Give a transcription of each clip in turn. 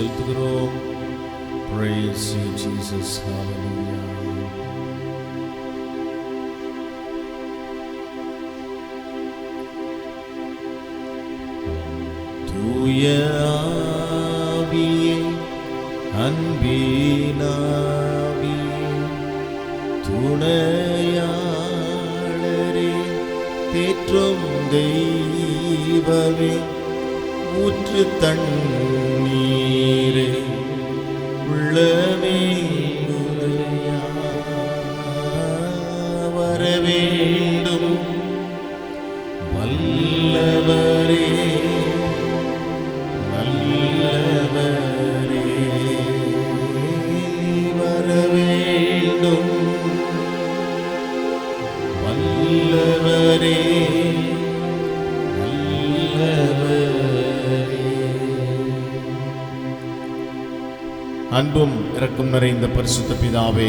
செலுத்துகிறோம். Praise you, Jesus. Hallelujah. தூய ஆவியே, அன்பினாவியே, துணையாளரே, தேற்றும் தெய்வமே, ஊற்று தண்ணீரே, உள்ளமே வர வேண்டும். வல்லவரே, வல்லவரே, வர வேண்டும். வல்லவரே, அன்பும் இரக்கம் நிறைந்த பரிசுத்த பிதாவே,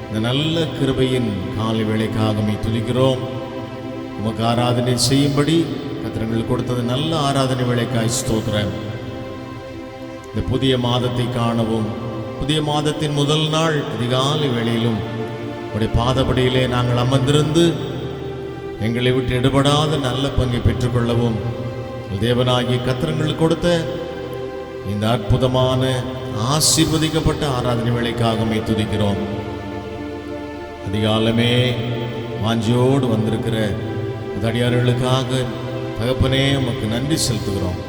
இந்த நல்ல கிருபையின் காலை வேளைக்காக உம்மை துதிக்கிறோம். உமக்கு ஆராதனை செய்யும்படி கர்த்தர் கொடுத்தது நல்ல ஆராதனை வேளைக்காய் ஸ்தோத்திரம். இந்த புதிய மாதத்தை காணவும், புதிய மாதத்தின் முதல் நாள் அதிகாலை வேளையிலும் உடைய பாதபடியிலே நாங்கள் அமர்ந்திருந்து எங்களை விட்டு எடுபடாத நல்ல பங்கை பெற்றுக்கொள்ளவும் தேவனாகிய கர்த்தர் கொடுத்த இந்த அற்புதமான ஆசீர்வதிக்கப்பட்ட ஆராதனை வேளைக்காக உம்மை துதிக்கிறோம். அதிகாலமே வாஞ்சியோடு வந்திருக்கிற அடியார்களுக்காக தகப்பனே உமக்கு நன்றி செலுத்துகிறோம்.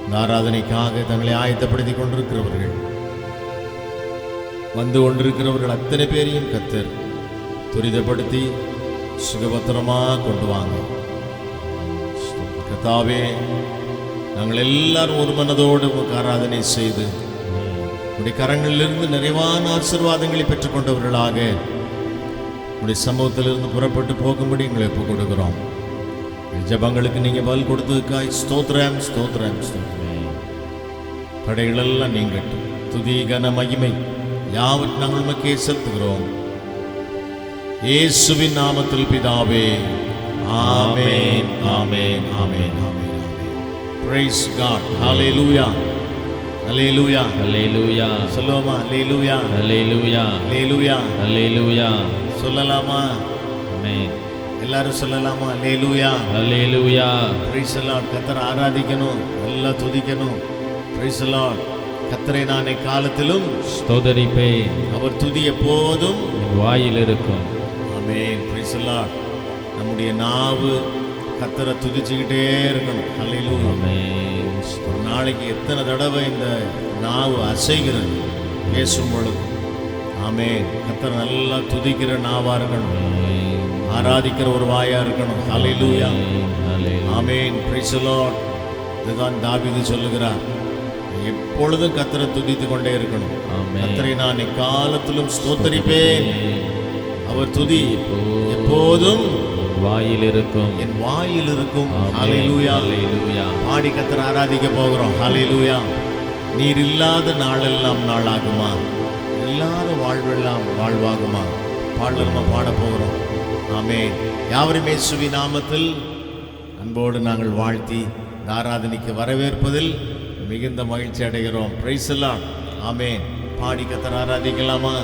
இந்த ஆராதனைக்காக தங்களை ஆயத்தப்படுத்தி கொண்டிருக்கிறவர்கள், வந்து கொண்டிருக்கிறவர்கள் அத்தனை பேரையும் கர்த்தர் துரிதப்படுத்தி சுகபத்திரமாக கொண்டு வாங்க. கர்த்தாவே, நாங்கள் எல்லாரும் ஒரு மனதோடு உமக்கு ஆராதனை செய்து உடைய கரங்களிலிருந்து நிறைவான ஆசீர்வாதங்களை பெற்றுக்கொண்டவர்களாக உடைய சமூகத்திலிருந்து புறப்பட்டு போகும்படி எங்களை ஒப்புக் கொடுக்கிறோம். ஜபங்களுக்கு நீங்க பதில் கொடுத்ததுக்காய் ஸ்தோத்திரம், ஸ்தோத்திரம், ஸ்தோத்திரம். படைகளெல்லாம் நீங்கட்டும். துதி, கன, மகிமை யாவற்றையும் நாங்கள் உமக்கே செலுத்துகிறோம். இயேசுவின் நாமத்தில் பிதாவே, ஆமென், ஆமென், ஆமென், ஆமென். Praise God. Hallelujah. Hallelujah. Hallelujah. சொல்லுவோமா? Hallelujah. Hallelujah. Hallelujah. Hallelujah. சொல்லலாமா? Amen. எல்லாரும் சொல்லலாமா? Hallelujah. Hallelujah. Praise the Lord. கர்த்தரை ஆராதிக்கணும், நல்லா துதிக்கணும். Praise the Lord. கர்த்தரை நான் காலத்திலும் ஸ்தோத்தரிப்பேன், அவர் துதி எப்போதும் வாயில் இருக்கும். ஆமென். Praise the Lord. நம்முடைய நாவு கர்த்தரை துதிச்சுக்கிட்டே இருக்கணும். ஹல்லேலூயா. ஆமென். ஒரு நாளைக்கு எத்தனை தடவை இந்த நாவு அசைகிறது பேசும் பொழுது. ஆமென். கர்த்தரை நல்லா துதிக்கிற நாவா இருக்கணும், ஆராதிக்கிற ஒரு வாயா இருக்கணும். Hallelujah. Amen. Praise the Lord. இதுதான் தாவீது சொல்லுகிறார், எப்பொழுதும் கர்த்தரை துதித்து கொண்டே இருக்கணும். கர்த்தரை நான் எக்காலத்திலும் ஸ்தோத்தரிப்பேன், அவர் துதி எப்போதும் வாயில் இருக்கும், என் வாயில் இருக்கும். ஹல்லேலூயா. பாடி கர்த்தரை ஆராதிக்க போகிறோம். ஹல்லேலூயா. நீர் இல்லாத நாளெல்லாம் நாளாகுமா, இல்லாத வாழ்வெல்லாம் வாழ்வாகுமா பாடல் நம்ம பாட போகிறோம். ஆமென். யாவரும் இயேசுவின் நாமத்தில் அன்போடு நாங்கள் வாழ்த்தி இந்த ஆராதனைக்கு வரவேற்பதில் மிகுந்த மகிழ்ச்சி அடைகிறோம். Price the Lord. ஆமென். பாடி கர்த்தரை ஆராதிக்கலாமா?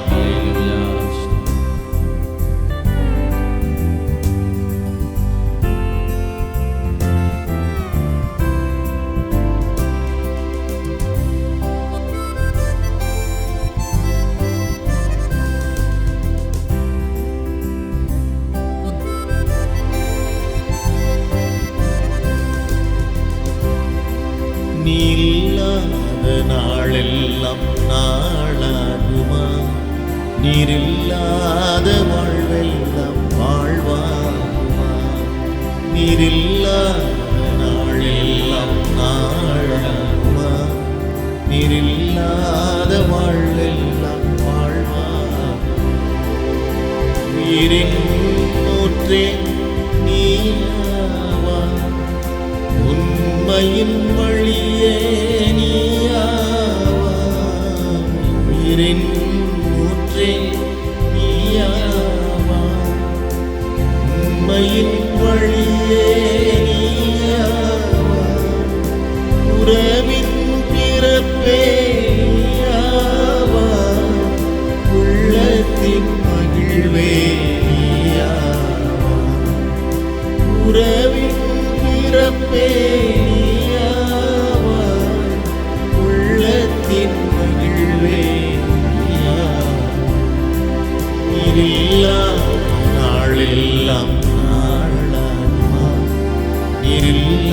நீரில்லாத நாளெல்லாம் நாளாகுமா, நீரில்லாத வாழ்வெல்லாம் வாழ்வாகுமா, நீரில்லாத நாளெல்லாம் நாளாகுமா, நீரில்லாத வாழ்வெல்லாம் வாழ்வாகுமா. உயிரின் ஊற்றே நீயாவா, உண்மையின் வழியே நீயாவா, உயிரின் ஊற்றே நீயாவா, உண்மையின் வழியே நீயாவா, உறவின் பிறப்பே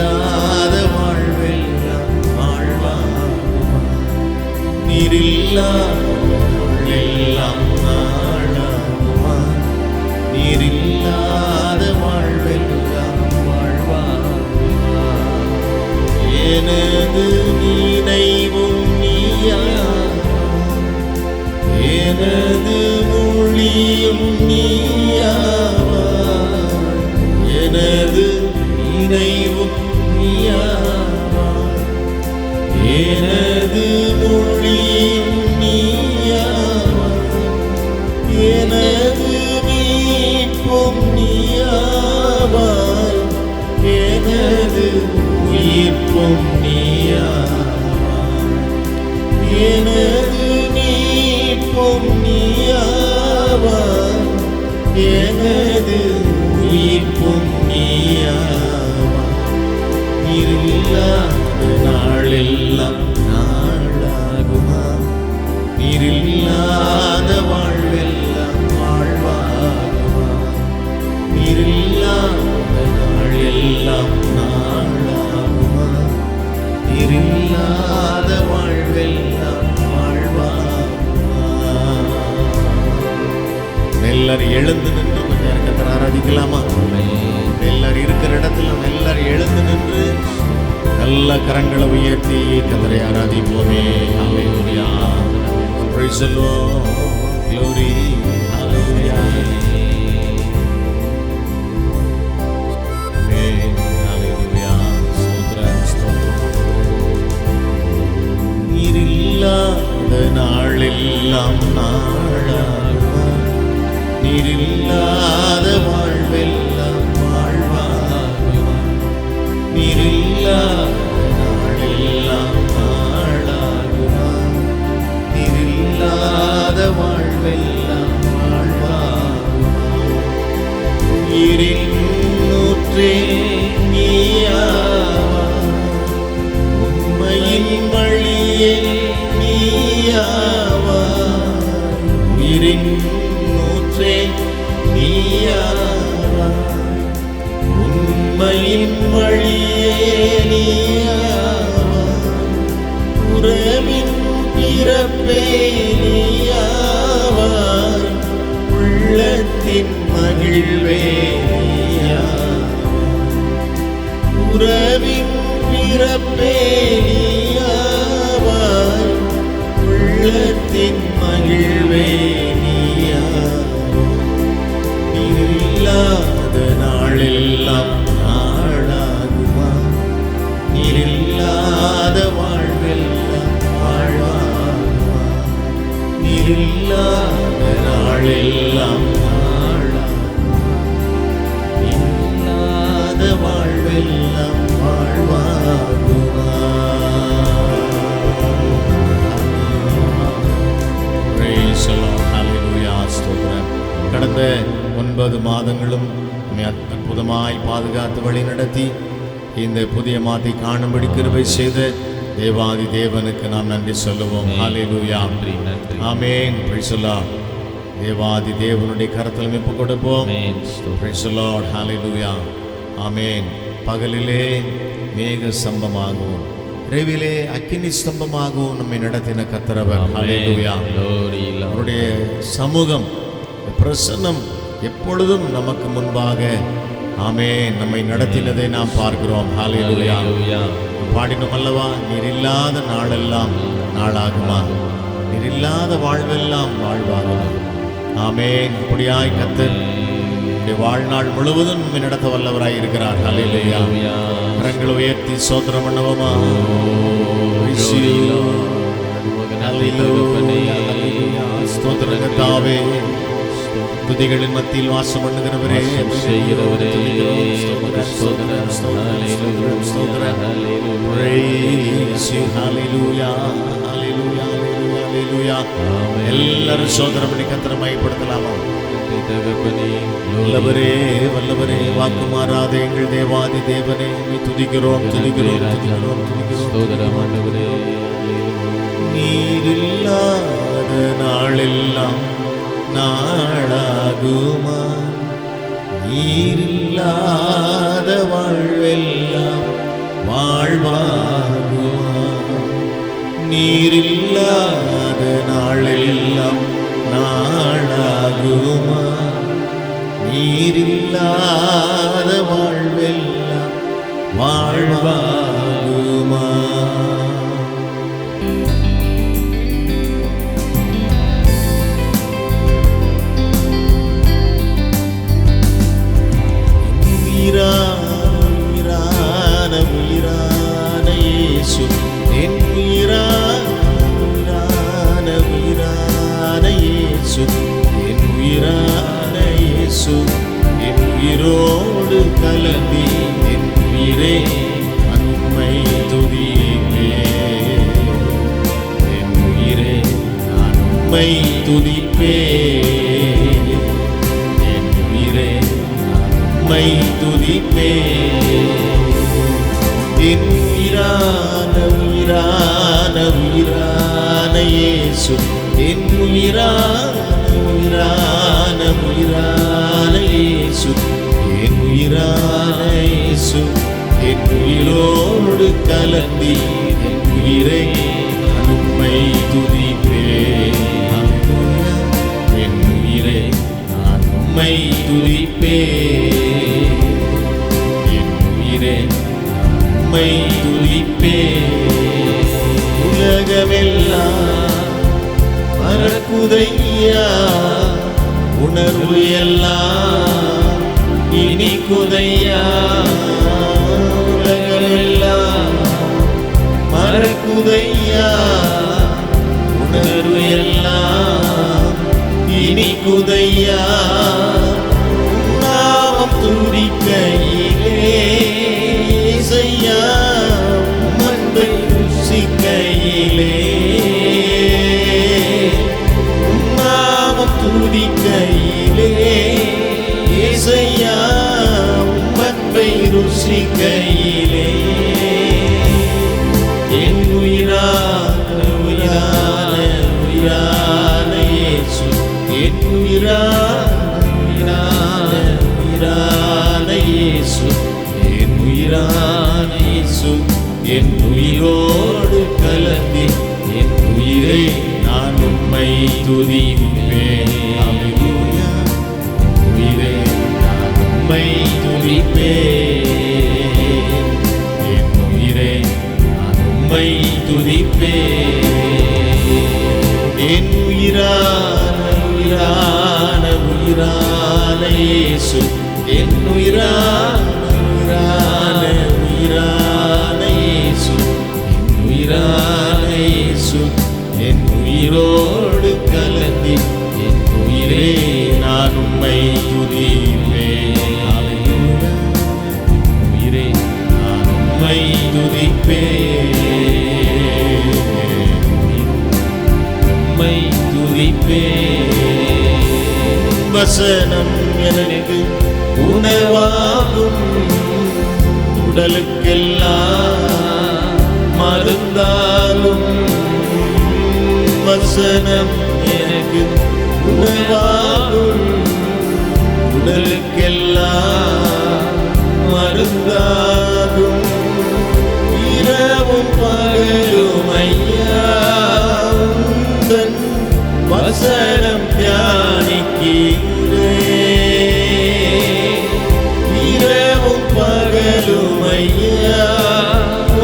நீரில்லாத வாழ்வெல்லாம் வாழ்வாகுமா? நீரில்லாத வாழ்வெல்லாம் நாளாகுமா? நீரில்லாத வாழ்வெல்லாம் வாழ்வாகுமா? எனது நினைவும் நீயா, எனது மொழியும் நீயாவா, எனது நினைவும் நீயாவா, எனது மொழியும் நீயாவா, எனது மீட்பும் நீயாவா, எனது உயிர்ப்பும் நீயாவா, எனது மீட்பும் நீயாவா, எனது உயிர்ப்பும் நீயாவா. நீரில்லாத நாளெல்லாம் நாளாகுமா? நீரில்லாத வாழ்வெல்லாம் வாழ்வாகுமா? நீரில்லாத நாளெல்லாம் நாளாகுமா? நீரில்லாத வாழ்வெல்லாம் வாழ்வாகுமா? எல்லாரும் எழுந்து நின்று கொஞ்சம் கர்த்தரை ஆராதிக்கலாமா? எல்லாரும் இருக்கிற இடத்துல நம்ம எல்லாரும் எழுந்து நின்று நல்ல கரங்களை உயர்த்தி கர்த்தரை ஆராதிப்போமே. ஹல்லேலூயா, பிரைஸ் தி லார்ட், க்ளோரி, ஹல்லேலூயா, ஆமென், ஹல்லேலூயா, ஸ்தோத்திரம், ஸ்தோத்திரம். நீரில்லாத நாளெல்லாம் நாளாகுமா? நீரில்லாத வாழ்வெல்லாம் வாழ்வாகுமா? நீரில்லாத நாளெல்லாம் நாளாகுமா? நீரில்லாத வாழ்வெல்லாம் வாழ்வாகுமா? நீரின் ஊற்றே நீயாவா, உண்மையின் வழியே நீயாவா, நீரின் ஊற்றே நீயாவா, உண்மையின் வழியே நீயாவா, உறவின் பிறப்பே நீயாவா, உள்ளத்தின் மகிழ்வே நீயாவா, உறவின் பிறப்பே நீயாவா, உள்ளத்தின் மகிழ்வே நீயாவா. நீரில்லாத நாளெல்லாம் நாளாகுமா? நீரில்லாத வாழ்வெல்லாம் வாழ்வாகுமா? நீரில்லாத நாளெல்லாம் நாளாகுமா? நீரில்லாத வாழ்வெல்லாம் வாழ்வாகுமா? Praise the Lord, hallelujah, ஸ்தோத்திரம். கடந்த 9 மாதங்களும் நம்மை அற்புதமாய் பாதுகாத்து வழி நடத்தி இந்த புதிய மாதத்தை காணும்படி கிருபை செய்த தேவாதி தேவனுக்கு நாம் நன்றி சொல்லுவோம். ஹல்லேலூயா, ஆமென், பிரைஸ் தி லார்ட். தேவாதி தேவனுடைய கரத்தில் ஒப்பு கொடுப்போம். பிரைஸ் தி லார்ட், ஹல்லேலூயா, ஆமென். பகலிலே மேக ஸ்தம்பமாகவும் இரவிலே அக்கினி ஸ்தம்பமாகவும் நம்மை நடத்தின கர்த்தரவர். ஹல்லேலூயா, அவருடைய சமூகம், பிரசன்னம் எப்பொழுதும் நமக்கு முன்பாக ஆமென் நம்மை நடத்தினதை நாம் பார்க்கிறோம். ஹல்லேலூயா, பாடினோம் அல்லவா, நீரில்லாத நாளெல்லாம் நாளாகுமா? நீரில்லாத வாழ்வெல்லாம் வாழ்வாகுமா? ஆமென். இப்படியாய் கர்த்தர் வாழ்நாள் முழுவதும் நம்மை நடத்த வல்லவராய் இருக்கிறார். ஹல்லேலூயா, கரங்களை உயர்த்தி ஸ்தோத்திரம் பண்ணுவோமா? ஸ்தோத்திரம் கர்த்தாவே, துதிகளின் மத்தியில் வாசம் பண்ணுகிறவரே, எல்லாரும் சோதரம் பண்ணி கர்த்தரை மகிமைப்படுத்தலாமா? வல்லவரே, வல்லவரே, வாக்கு மாறாத எங்கள் தேவாதி தேவனே, துதிக்கிறோம், துதிக்கிறோம், துதிக்கிறோம், துதிக்கிறோம். நீரில்லாத நாளெல்லாம் நாளாகுமா? நீரில்லாத வாழ்வெல்லாம் வாழ்வாகுமா? நீரில்லாத நாளெல்லாம் நாளாகுமா? நீரில்லாத வாழ்வெல்லாம் வாழ்வாகுமா? உயிரான உயிரான இயேசு, என் உயிரான உயிரான இயேசு, என் உயிரான இயேசு, என் உயிரோடு கலந்தி என் உயிரே அன்மை துதிப்பே. என் உயிரே நான் உம்மை துதிப்பே. என் உயிரே நான் உம்மை துதிப்பே. என் உயிரான உயிரான உயிரான இயேசு, என் உயிரான உயிரான உயிரான இயேசு, என் உயிரான இயேசு, என் உயிரோடு கலந்தி என் உயிரை நான் உம்மை துதிப்பே. என் உயிரை நான் உம்மை துதிப்பே. என் உயிரை நான் உம்மை துதிப்பே. உலகமெல்லாம் மறக்குதையா, உணர்வு எல்லாம் இனிக்குதையா. உலகமெல்லாம் மறக்குதையா, உணர்வு எல்லாம் இனிக்குதையா. நாமம் துதிக்கையிலே இசையா, அன்பை ருசிக்கையிலே. நாமம் துதிக்கையிலே இசையா, அன்பை ருசிக்கையிலே. என் உயிரான உயிரான உயிரான இயேசு, என் உயிரான உயிரான உயிரான இயேசு, என் உயிரான இயேசு, என் உயிரோடு கலந்தி என் உயிரை நான் உம்மை துதிப்பேன். அல்லேலூயா. உயிரை நான் உம்மை துதிப்பேன். என் உயிரை நான் உம்மை துதிப்பேன். என் உயிரான உயிரான உயிரான இயேசு, என் உயிரான உயிரான உயிரான இயேசு, என் உயிரான இயேசு, என் உயிரோடு கலந்தி என் உயிரே நான் உம்மை துதிப்பேன். அல்லேலூயா. உயிரே நான் உம்மை துதிப்பேன். உம்மை துதிப்பேன். வசனம் எனக்கு உணவாகும், உடலுக்கெல்லாம் மருந்தாகும். வசனம் எனக்கு உணவாகும், உடலுக்கெல்லாம் மருந்தாகும். இரவும் பகலும் ஐயா உந்தன் வசனம் தியானிக்கிறேன். இரவும் பகலும் ஐயா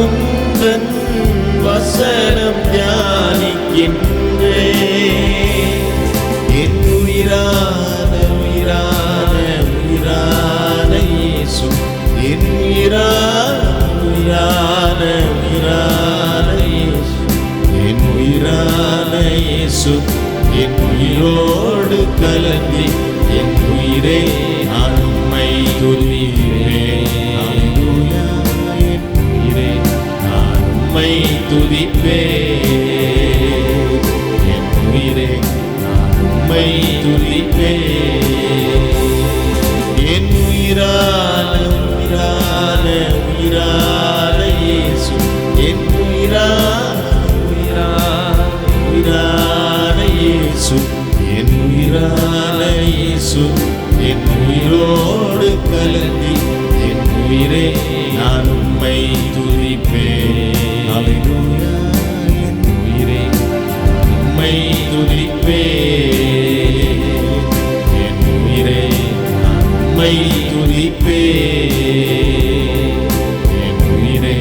உந்தன் வசனம் தியானிக்கின்றேன். என் உயிரான உயிரான உயிரான இயேசு, என் உயிரான உயிரான உயிரான இயேசு, என் உயிரான இயேசு, என் உயிரோடு கலந்தி என் உயிரே நான் உம்மை துதிப்பேன். அல்லேலூயா. என் உயிரே நான் உம்மை துதிப்பேன். என் உயிரே நான் உம்மை துதிப்பேன். என் உயிரான உயிரான உயிரான இயேசு, என் உயிரான உயிரான உயிரான இயேசு, என் உயிரான இயேசு, என் உயிரோடு கலந்தி என் உயிரே நான் உம்மை துதி துதிப்பேன். ஹல்லேலூயா. என் உயிரே உம்மை துதிப்பேன். என் உயிரே உம்மை துதிப்பேன். என் உயிரே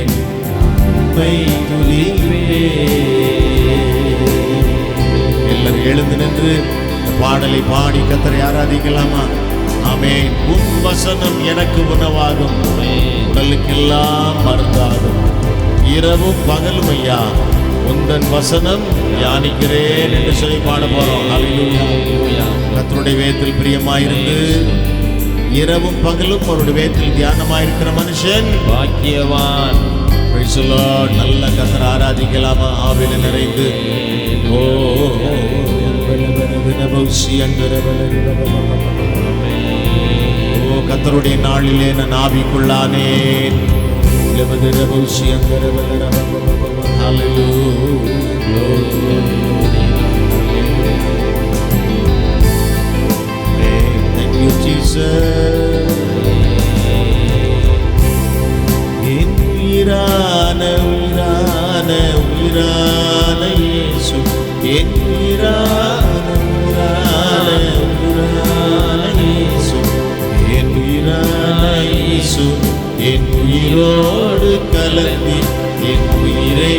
உம்மை துதிப்பேன். எல்லாரும் எழுந்து நின்று இந்த பாடலை பாடி கர்த்தரை ஆராதிக்கலாமா? ஆமென். உன் வசனம் எனக்கு உணவாகும், உடலுக்கெல்லாம் மருந்தாகும். இரவும் பகலும் ஐயா உந்தன் வசனம் தியானிக்கிறேன் என்று சொல்லி பாட போறோம். ஹல்லேலூயா. கர்த்தருடைய வேதத்தில் பிரியமாயிருந்து இரவும் பகலும் அவருடைய வேதத்தில் தியானமாயிருக்கிற மனுஷன் பாக்கியவான். Praise the Lord. நல்ல கர்த்தரை ஆராதிக்கலாமா? ஆவில நிறைந்து ஓ கர்த்தருடைய நாளிலே நான் ஆவிக்குள்ளானேன். Thank you, Jesus. என் உயிரான உயிரான உயிரான இயேசு, என் உயிரான உயிரான உயிரான இயேசு, என் உயிரான இயேசு, என் உயிரோடு கலந்து என் உயிரை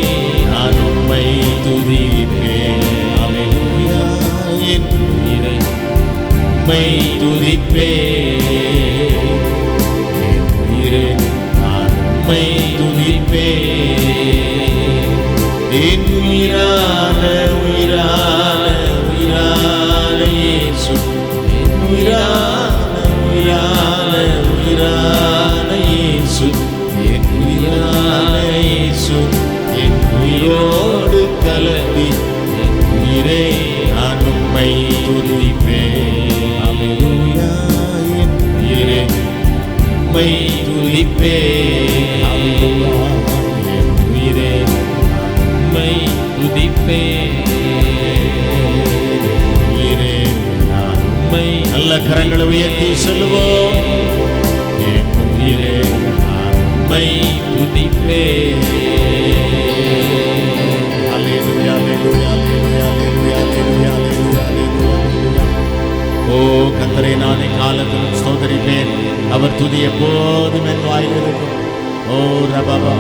நான் உம்மை துதிப்பேன். ஹல்லேலூயா. என் உயிரை உம்மை துதிப்பேன். என் உயிரை நான் உம்மை துதிப்பேன். என் உயிரான உயிரான உயிரான இயேசு, என் உயிரான உயிரான உயிரான இயேசு, என் உயிரான இயேசு, என் உயிரோடு கலந்து என் உயிரை நான் உம்மை துதிப்பேன். ஹல்லேலூயா. என் உயிரை உம்மை துதிப்பேன். ஹல்லேலூயா. என் உயிரை உம்மை துதிப்பேன். உயிரே நான் உம்மை நல்ல கரங்களை உயர்த்தி சொல்லுவோம். என் உயிரே நான் உம்மை துதிப்பேன். ஹல்லேலூயா, ஹல்லேலூயா, ஹல்லேலூயா, ஹல்லேலூயா, ஹல்லேலூயா, ஹல்லேலூயா, ஹல்லேலூயா. ஓ கர்த்தரை நான் காலத்திலும் ஸ்தோத்திரிப்பேன். அவர் துதி எப்போதும் என் வாயில் இருக்கும். ஓ ரபபா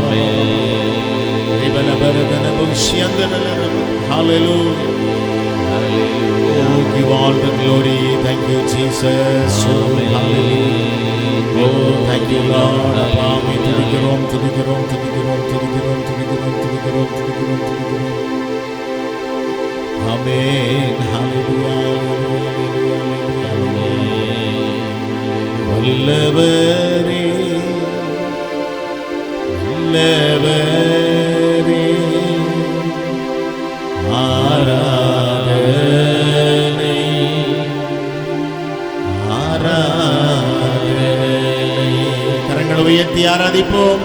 Hallelujah. Oh, give all the glory. Thank you, Jesus. Oh, hallelujah. Oh, thank you, Lord. Abba, துதிக்கிறோம், துதிக்கிறோம், துதிக்கிறோம், துதிக்கிறோம், துதிக்கிறோம், துதிக்கிறோம், துதிக்கிறோம், துதிக்கிறோம். Amen. Hallelujah, hallelujah, hallelujah. வல்லவரே, வல்லவரே, ஆராதனை, ஆராதனை. கரங்களை உயர்த்தி ஆராதிப்போம்.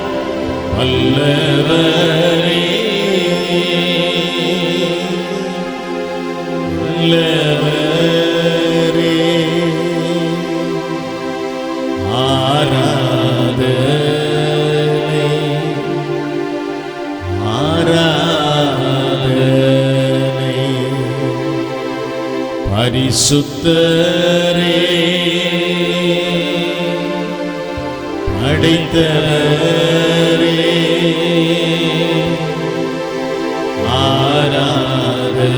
வல்லவரே, வல்லவரே, ஆராதனை, ஆராதனை. பரிசுத்தரே, படைத்தவரே, ஆராதனை,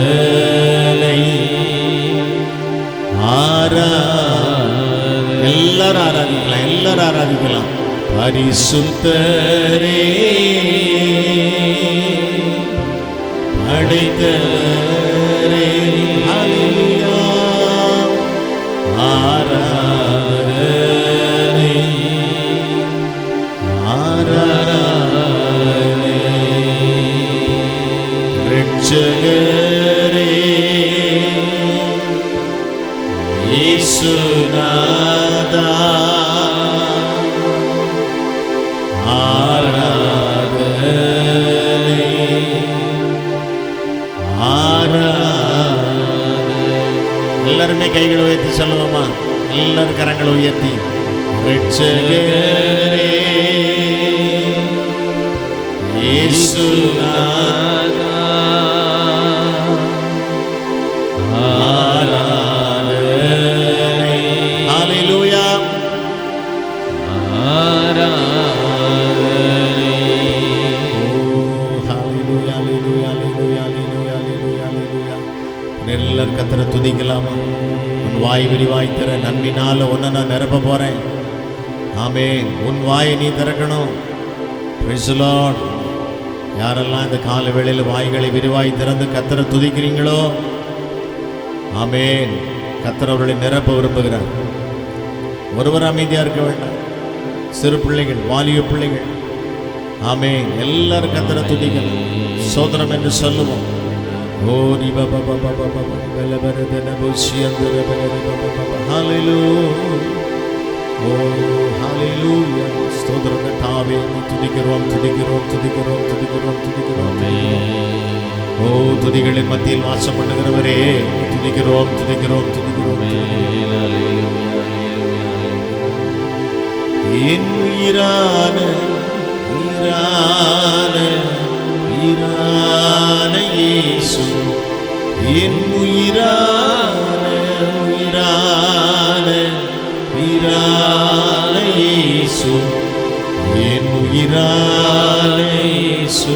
ஆராதனை. எல்லாரும் ஆராதிக்கலாம், எல்லாரும் ஆராதிக்கலாம். பரிசுத்தரே, படைத்தவரே, ஹல்லேலூயா, ஆராதனை, ஆராதனை. இரட்சகரே, இயேசுநாதா, ஆராதனை, ஆராதனை. எல்லாருமே கைகளை உயர்த்தி சொல்லுவோமா? எல்லாரும் கரங்களை உயர்த்தி. இரட்சகரே, இயேசுநாதா ஆராதனை. ஹல்லேலூயா. எல்லாரும் கத்தரை துதிக்கலாமா? உன் வாய் விரிவாய் தர, நன்மைனால உன்னை நான் நிரப்ப போறேன். ஆமென். உன் வாயை நீ திறக்கணும். Praise the Lord. யாரெல்லாம் இந்த கால வேளையில் வாய்களை விரிவாய் திறந்து கத்தரை துதிக்கிறீங்களோ, ஆமென், கத்தர் அவர்களை நிரப்ப விரும்புகிறார். ஒருவர் அமைதியா இருக்க வேண்டாம். சிறு பிள்ளைகள், வாலிப பிள்ளைகள், ஆமென், எல்லாரும் கத்தரை துதிக்கணும். சோதரம் என்று சொல்லுவோம். ஓ ரி ப ப ப ப ப ப பல பரதன புஷியந்தர பரத ப ப ப. ஹல்லேலூயா. ஓ ஹல்லேலூயா. ஸ்தோத்திரம் கர்த்தாவே, துதிக்கிறோம் துதிக்கிறோம் துதிக்கிறோம் துதிக்கிறோம் துதிக்கிறோம். ஓ துதிகளின் மத்தியில் வாசம் பண்ணுகிறவரே, துதிக்கிறோம் துதிக்கிறோம் துதிக்கிறோம். என் உயிரான உயிரான உயிரான இயேசு, என் உயிரான உயிரான உயிரான இயேசு, என் உயிரான இயேசு,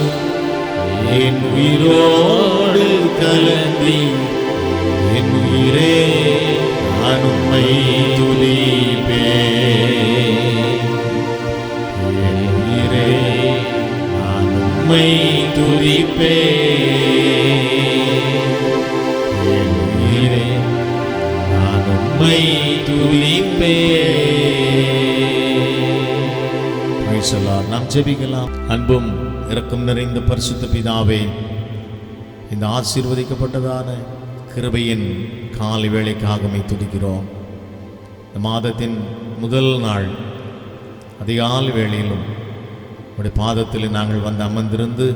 என் உயிரோடு கலந்தி என் உயிரே நான் உம்மை துதிப்பேன். என் உயிரே நான் உம்மை துதிப்பேன். என் உயிரே நான் உம்மை துதிப்பேன். Praise the Lord. நாம் ஜெபிக்கலாம். அன்பும் இரக்கம் நிறைந்த பரிசுத்த பிதாவே, இந்த ஆசீர்வதிக்கப்பட்டதான கிருபையின் காலை வேளைக்காக உம்மை துதிக்கிறோம். இந்த மாதத்தின் முதல் நாள் அதிகாலை வேளையிலும் உடைய பாதத்தில் நாங்கள் வந்து அமர்ந்திருந்து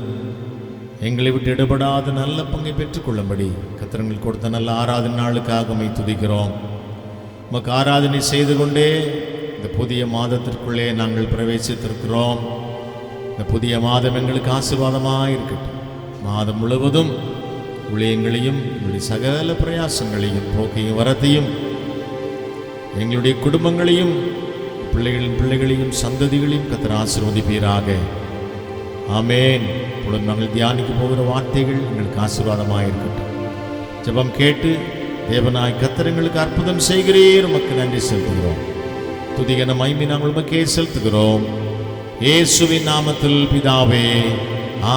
எங்களை விட்டு இடப்படாத நல்ல பங்கை பெற்றுக்கொள்ளும்படி கர்த்தர் கொடுத்த நல்ல ஆராதனை நாளுக்காக உம்மை துதிக்கிறோம். உமக்கு ஆராதனை செய்து கொண்டே இந்த புதிய மாதத்திற்குள்ளே நாங்கள் பிரவேசித்திருக்கிறோம். இந்த புதிய மாதம் எங்களுக்கு ஆசீர்வாதமாக இருக்கட்டும். மாதம் முழுவதும் ஊழியங்களையும் எங்களுடைய சகல பிரயாசங்களையும் போக்கையும் வரத்தையும் எங்களுடைய குடும்பங்களையும் பிள்ளைகளின் பிள்ளைகளையும் சந்ததிகளையும் கர்த்தர் ஆசீர்வதிப்பீராக. ஆமென். இப்பொழுது நாங்கள் தியானிக்க போகிற வார்த்தைகள் எங்களுக்கு ஆசீர்வாதமாக இருக்கட்டும். ஜெபம் கேட்டு தேவனாய் கர்த்தர் எங்களுக்கு அற்புதம் செய்கிறீர், உமக்கு நன்றி செலுத்துகிறோம். துதிகன மகிமை நாங்கள் உமக்கே செலுத்துகிறோம். இயேசுவின் நாமத்தில் பிதாவே,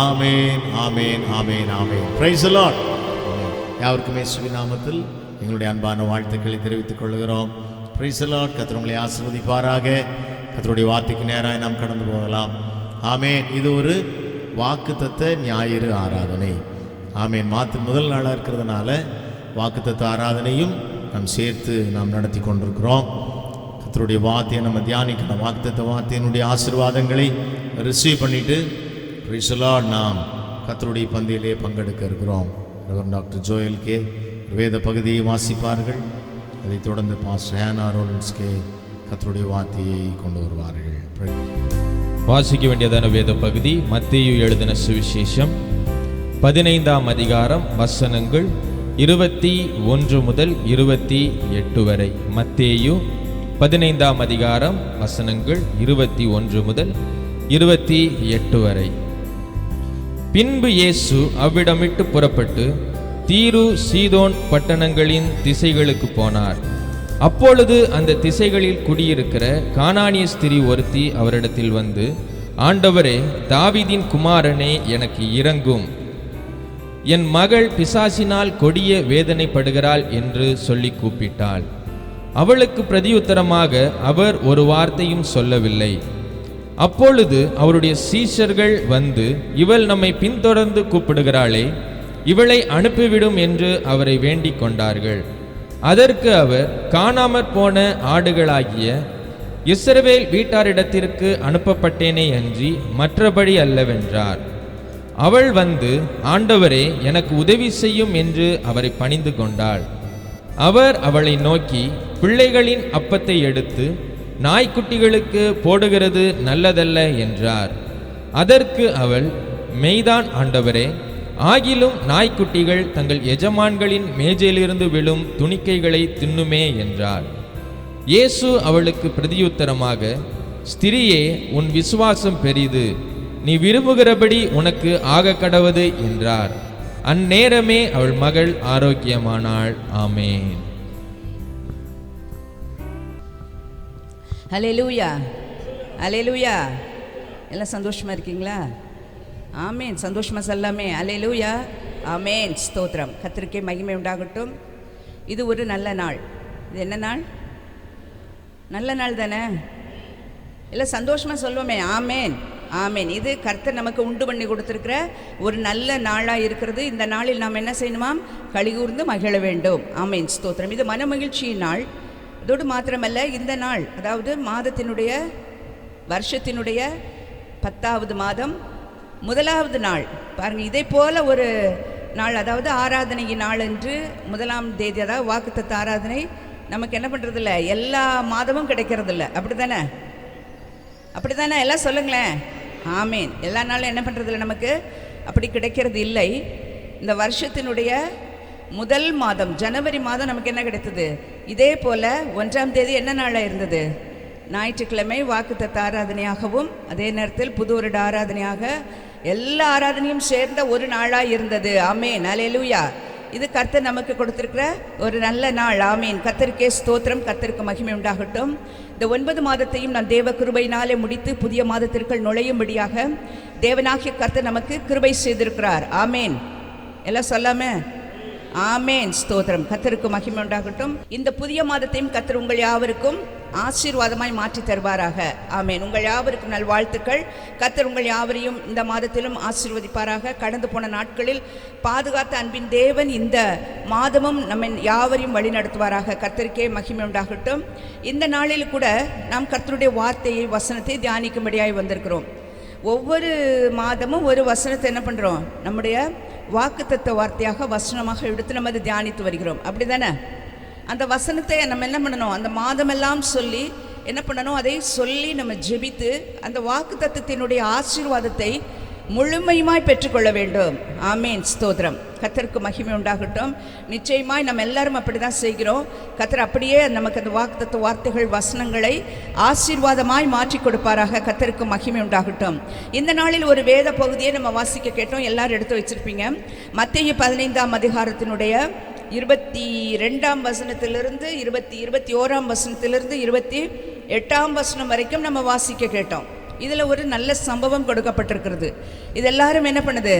ஆமென் ஆமென் ஆமென் ஆமென். Praise the Lord. யாவருக்கும் இயேசுவின் நாமத்தில் எங்களுடைய அன்பான வாழ்த்துக்களை தெரிவித்துக் கொள்கிறோம். Praise the Lord. கர்த்தர் உங்களை ஆசீர்வதிப்பாராக. கர்த்தருடைய வார்த்தைக்கு நேராக நாம் கடந்து போகலாம். ஆமென். இது ஒரு வாக்குத்தத்த ஞாயிறு ஆராதனை. ஆமென். மாதத்தின் முதல் நாளாக இருக்கிறதுனால வாக்குத்தத்த ஆராதனையும் நாம் சேர்த்து நாம் நடத்தி கொண்டிருக்கிறோம். கர்த்தருடைய வார்த்தையை நம்ம தியானிக்கணும். வாக்குத்தத்த வார்த்தையினுடைய ஆசீர்வாதங்களை ரிசீவ் பண்ணிட்டு Praise the Lord, நாம் கர்த்தருடைய பந்தியிலே பங்கெடுக்க இருக்கிறோம். டாக்டர் ஜோயல் கே வேத பகுதியை வாசிப்பார்கள். அதைத் தொடர்ந்து பாஸ்டர் ஹேனா ரோலன்ஸ்கே கர்த்தருடைய வார்த்தையை கொண்டு வருவார்கள். வாசிக்க வேண்டியதான வேத பகுதி மத்தேயு எழுதின சுவிசேஷம் 15ஆம் அதிகாரம் வசனங்கள் 21 முதல் 28 வரை. மத்தேயு 15ஆம் அதிகாரம் வசனங்கள் 21 முதல் 28 வரை. பின்பு இயேசு அவ்விடமிட்டு புறப்பட்டு தீரு சீதோன் பட்டணங்களின் திசைகளுக்கு போனார். அப்பொழுது அந்த திசைகளில் குடியிருக்கிற கானானிய ஸ்திரீ ஒருத்தி அவரிடத்தில் வந்து, ஆண்டவரே, தாவீதின் குமாரனே, எனக்கு இரங்கும், என் மகள் பிசாசினால் கொடிய வேதனைப்படுகிறாள் என்று சொல்லி கூப்பிட்டாள். அவளுக்கு பிரதியுத்தரமாக அவர் ஒரு வார்த்தையும் சொல்லவில்லை. அப்பொழுது அவருடைய சீஷர்கள் வந்து, இவள் நம்மை பின்தொடர்ந்து கூப்பிடுகிறாளே, இவளை அனுப்பிவிடும் என்று அவரை வேண்டிக் கொண்டார்கள். அதற்கு அவர், காணாமற் போன ஆடுகளாகிய இஸ்ரவேல் வீட்டாரிடத்திற்கு அனுப்பப்பட்டேனே அன்றி மற்றபடி அல்லவென்றார். அவள் வந்து, ஆண்டவரே, எனக்கு உதவி செய்யும் என்று அவரை பணிந்து கொண்டாள். அவர் அவளை நோக்கி, பிள்ளைகளின் அப்பத்தை எடுத்து நாய்க்குட்டிகளுக்கு போடுகிறது நல்லதல்ல என்றார். அதற்கு அவள், மெய்தான் ஆண்டவரே. ஆகிலும் நாய்க்குட்டிகள் தங்கள் எஜமான்களின் மேஜையிலிருந்து விழும் துணிக்கைகளை தின்னுமே என்றார். இயேசு அவளுக்கு பிரதியுத்தரமாக, ஸ்திரியே, உன் விசுவாசம் பெரிது, நீ விரும்புகிறபடி உனக்கு ஆக கடவது என்றார். அந்நேரமே அவள் மகள் ஆரோக்கியமானாள். ஆமென். ஹல்லேலூயா, ஹல்லேலூயா. எல்லாம் சந்தோஷமா இருக்கீங்களா? ஆமேன். சந்தோஷமா சொல்லாமே. ஹல்லேலூயா, ஆமேன். ஸ்தோத்திரம். கர்த்தருக்கே மகிமை உண்டாகட்டும். இது ஒரு நல்ல நாள். இது என்ன நாள்? நல்ல நாள் தானே? எல்லாம் சந்தோஷமா சொல்லுவோமே. ஆமேன், ஆமேன். இது கர்த்தர் நமக்கு உண்டு பண்ணி கொடுத்துருக்கிற ஒரு நல்ல நாளாக இருக்கிறது. இந்த நாளில் நாம் என்ன செய்யணுமாம்? கலிகூர்ந்து மகிழ வேண்டும். ஆமேன், ஸ்தோத்திரம். இது மன மகிழ்ச்சியின் நாள். அதோடு மாத்திரமல்ல, இந்த நாள் அதாவது மாதத்தினுடைய வருஷத்தினுடைய 10வது மாதம் 1வது நாள். பாருங்கள், இதே போல் ஒரு நாள், அதாவது ஆராதனை நாள் என்று 1ஆம் தேதி, அதாவது வாக்குத்தத்த ஆராதனை நமக்கு என்ன பண்ணுறதில்ல, எல்லா மாதமும் கிடைக்கிறதில்ல. அப்படி தானே? அப்படி தானே? எல்லாம் சொல்லுங்களேன். ஆமேன். எல்லா நாளும் என்ன பண்ணுறதில்ல, நமக்கு அப்படி கிடைக்கிறது இல்லை. இந்த வருஷத்தினுடைய முதல் மாதம் ஜனவரி மாதம் நமக்கு என்ன கிடைத்தது? இதே போல் 1ஆம் தேதி என்ன நாளாக இருந்தது? ஞாயிற்றுக்கிழமை வாக்குத்தத்த ஆராதனையாகவும் அதே நேரத்தில் புது வருட ஆராதனையாக எல்லா ஆராதனையும் சேர்ந்த ஒரு நாளாக இருந்தது. ஆமேன், ஹல்லேலூயா. இது கர்த்தர் நமக்கு கொடுத்திருக்கிற ஒரு நல்ல நாள். ஆமேன். கர்த்தருக்கே ஸ்தோத்திரம். கர்த்தருக்கு மகிமை உண்டாகட்டும். இந்த 9 மாதத்தையும் நான் தேவ கிருபையினாலே முடித்து புதிய மாதத்திற்குள் நுழையும்படியாக தேவனாகிய கர்த்தர் நமக்கு கிருபை செய்திருக்கிறார். ஆமேன். எல்லாம் சொல்லாம ஆமேன், ஸ்தோத்திரம். கர்த்தருக்கு மகிமை உண்டாகட்டும். இந்த புதிய மாதத்தையும் கர்த்தர் உங்கள் யாவருக்கும் ஆசீர்வாதமாய் மாற்றி தருவாராக. ஆமேன். உங்கள் யாவருக்கும் நல்வாழ்த்துக்கள். கர்த்தர் உங்கள் யாவரையும் இந்த மாதத்திலும் ஆசீர்வதிப்பாராக. கடந்து போன நாட்களில் பாதுகாத்த அன்பின் தேவன் இந்த மாதமும் நம்ம யாவரையும் வழி நடத்துவாராக. கர்த்தருக்கே மகிமை உண்டாகட்டும். இந்த நாளில் கூட நாம் கர்த்தருடைய வார்த்தையை, வசனத்தை தியானிக்கும்படியாய் வந்திருக்கிறோம். ஒவ்வொரு மாதமும் ஒரு வசனத்தை என்ன பண்ணுறோம்? நம்முடைய வாக்குத்தத்த வார்த்தையாக வசனமாக எடுத்து நம்ம அதை தியானித்து வருகிறோம். அப்படி தானே? அந்த வசனத்தை நம்ம என்ன பண்ணணும்? அந்த மாதமெல்லாம் சொல்லி என்ன பண்ணணும்? அதை சொல்லி நம்ம ஜெபித்து அந்த வாக்குத்தத்தத்தினுடைய ஆசீர்வாதத்தை முழுமையுமாய் பெற்றுக்கொள்ள வேண்டும். ஆமேன், ஸ்தோத்திரம். கர்த்தருக்கு மகிமை உண்டாகட்டும். நிச்சயமாய் நம்ம எல்லாரும் அப்படி தான் செய்கிறோம். கர்த்தர் அப்படியே நமக்கு அந்த வாக்குத்தத்த வார்த்தைகள், வசனங்களை ஆசீர்வாதமாய் மாற்றி கொடுப்பாராக. கர்த்தருக்கு மகிமை உண்டாகட்டும். இந்த நாளில் ஒரு வேத பகுதியை நம்ம வாசிக்க கேட்டோம். எல்லாரும் எடுத்து வச்சிருப்பீங்க. மத்தேயு 15ஆம் அதிகாரத்தினுடைய 22ஆம் வசனத்திலிருந்து 21ஆம் வசனத்திலிருந்து 28ஆம் வசனம் வரைக்கும் நம்ம வாசிக்க கேட்டோம். இதில் ஒரு நல்ல சம்பவம் கொடுக்கப்பட்டிருக்கிறது. இது எல்லாரும் என்ன பண்ணுது?